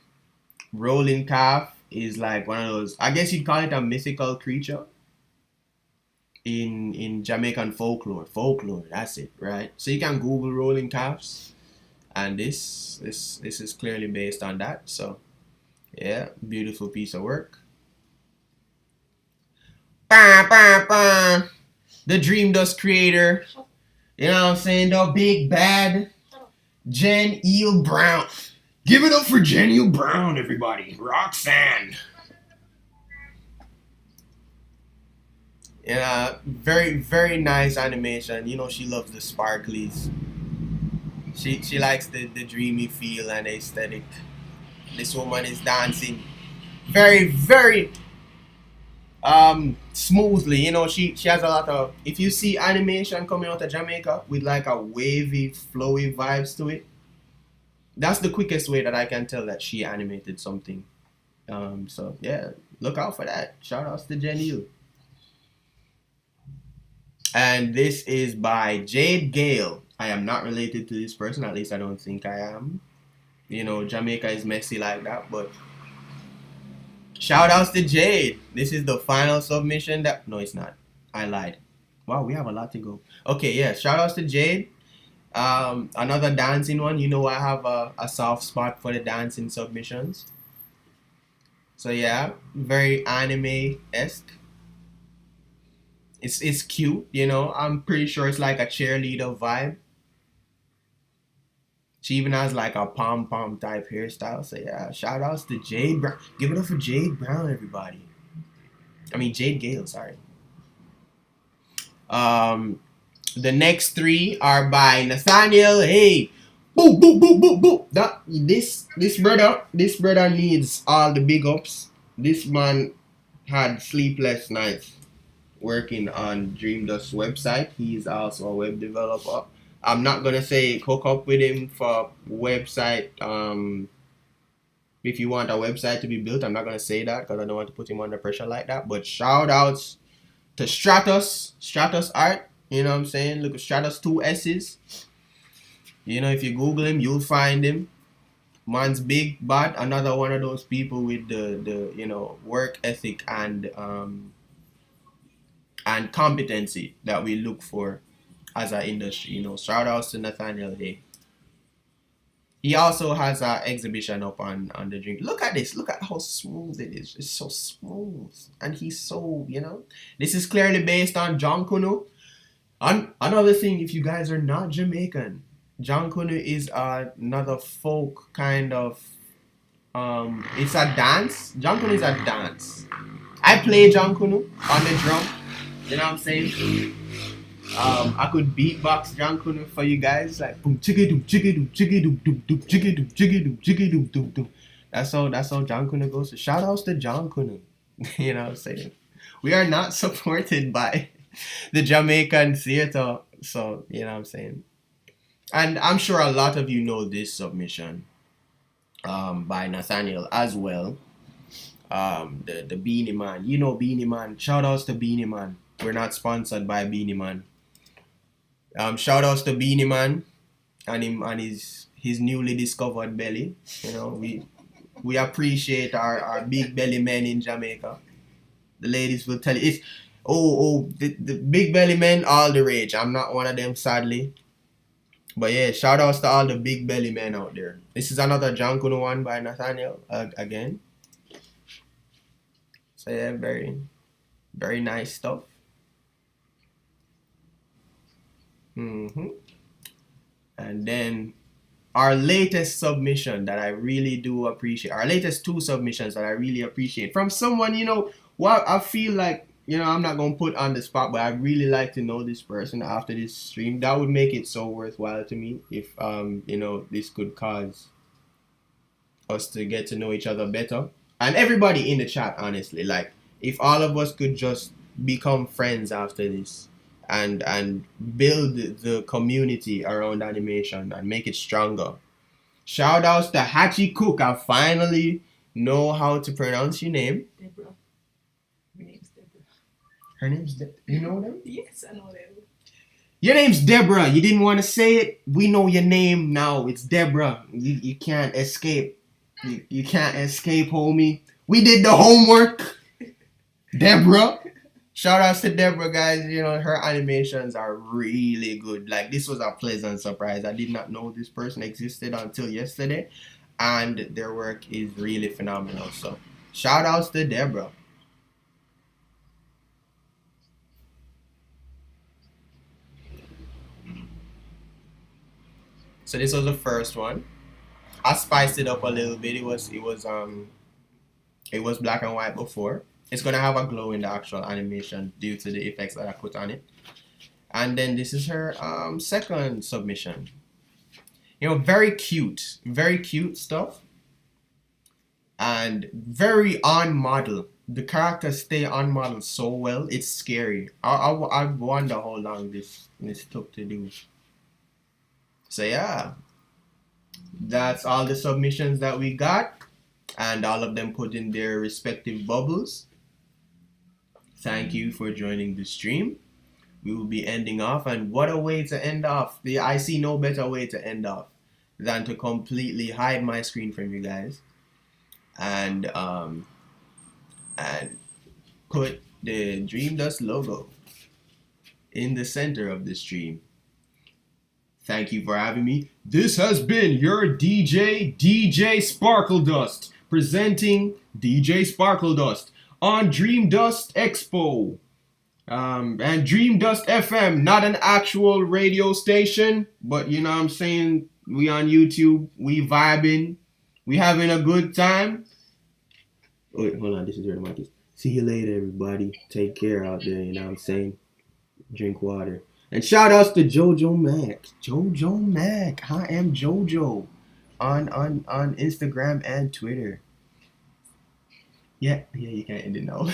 rolling calf is like one of those, I guess you'd call it a mythical creature in Jamaican folklore. That's it, right? So you can Google rolling calves, and this is clearly based on that. So yeah, beautiful piece of work. The Dream Dust creator, you know what I'm saying? The big bad Jen Eel Brown. Give it up for Jen Eel Brown, everybody. Roxanne. Yeah, very, very nice animation. You know, she loves the sparklies. She likes the dreamy feel and aesthetic. This woman is dancing very, very smoothly. You know, she has a lot of, if you see animation coming out of Jamaica with like a wavy, flowy vibes to it, that's the quickest way that I can tell that she animated something. So yeah, look out for that. Shout outs to Jen Eel. And this is by Jade Gayle. I am not related to this person, at least I don't think I am. You know, Jamaica is messy like that, but shout outs to Jade. This is the final submission that, no, it's not. I lied. Wow, we have a lot to go. Okay, yeah, shout outs to Jade. Another dancing one. You know, I have a soft spot for the dancing submissions. So yeah, very anime-esque. It's cute, you know. I'm pretty sure it's like a cheerleader vibe. She even has like a pom-pom type hairstyle. So yeah, shout outs to Jade Brown. Give it up for Jade Brown, everybody. I mean Jade Gayle, sorry. The next three are by Nathaniel. Hey, boo, boo, boo, boo, boo. This brother needs all the big ups. This man had sleepless nights working on Dream Dust website. He's also a web developer. I'm not gonna say hook up with him for website. If you want a website to be built, I'm not gonna say that because I don't want to put him under pressure like that. But shout outs to Stratus Art. You know what I'm saying? Look at Stratus 2 S's. You know, if you Google him, you'll find him. Man's big, but another one of those people with the you know, work ethic and competency that we look for as an industry. You know, shout outs to Nathaniel Day. He also has an exhibition up on the Dream. Look at this. Look at how smooth it is. It's so smooth. And he's so, you know. This is clearly based on John Kunu. Another thing, if you guys are not Jamaican, John Kunu is another folk kind of, it's a dance. John Kunu is a dance. I play John Kunu on the drum. You know what I'm saying? I could beatbox John Kunu for you guys, like boom chicka doom chicka doom chicka doom doom doom chicka doom chicka doom chicka doom doom doom. That's how John Kuna goes. So shout outs to John Kuna. You know what I'm saying? We are not supported by the Jamaican theater. So, you know what I'm saying? And I'm sure a lot of you know this submission by Nathaniel as well. The Beanie Man. You know Beanie Man. Shout outs to Beanie Man. We're not sponsored by Beanie Man. Shout outs to Beanie Man and him and his newly discovered belly. You know, we appreciate our big belly men in Jamaica. The ladies will tell you it's the big belly men all the rage. I'm not one of them, sadly. But yeah, shout outs to all the big belly men out there. This is another John Kuno one by Nathaniel again. So yeah, very, very nice stuff. And then our latest submission that I really do appreciate, our latest two submissions that I really appreciate from someone, you know, what I feel like, you know, I'm not going to put on the spot, but I'd really like to know this person after this stream. That would make it so worthwhile to me if, you know, this could cause us to get to know each other better. And everybody in the chat, honestly, like, if all of us could just become friends after this and build the community around animation and make it stronger. Shout outs to Hachi Cook. I finally know how to pronounce your name. Deborah. Her name's Deborah. Her name's Deborah. You know them? Yes, I know them. Your name's Deborah. You didn't want to say it? We know your name now. It's Deborah. You can't escape. You can't escape, homie. We did the homework. Deborah. Shout outs to Deborah, guys. You know, her animations are really good. Like, this was a pleasant surprise. I did not know this person existed until yesterday. And their work is really phenomenal. So, shout outs to Deborah. So this was the first one. I spiced it up a little bit. It was black and white before. It's gonna have a glow in the actual animation due to the effects that I put on it. And then this is her second submission. You know, very cute stuff. And very on model. The characters stay on model so well. It's scary. I wonder how long this took to do. So yeah, that's all the submissions that we got, and all of them put in their respective bubbles. Thank you for joining the stream. We will be ending off, and what a way to end off. I see no better way to end off than to completely hide my screen from you guys and put the Dream Dust logo in the center of the stream. Thank you for having me. This has been your DJ Sparkle Dust, presenting DJ Sparkle Dust on Dream Dust Expo. And Dream Dust FM, not an actual radio station, but you know what I'm saying, we on YouTube, we vibing, we having a good time. Wait, hold on, this is where the mic is. See you later, everybody. Take care out there, you know what I'm saying? Drink water. And shout outs to Jojo Mac. Jojo Mac. I am Jojo on Instagram and Twitter. Yeah, you can't end it now.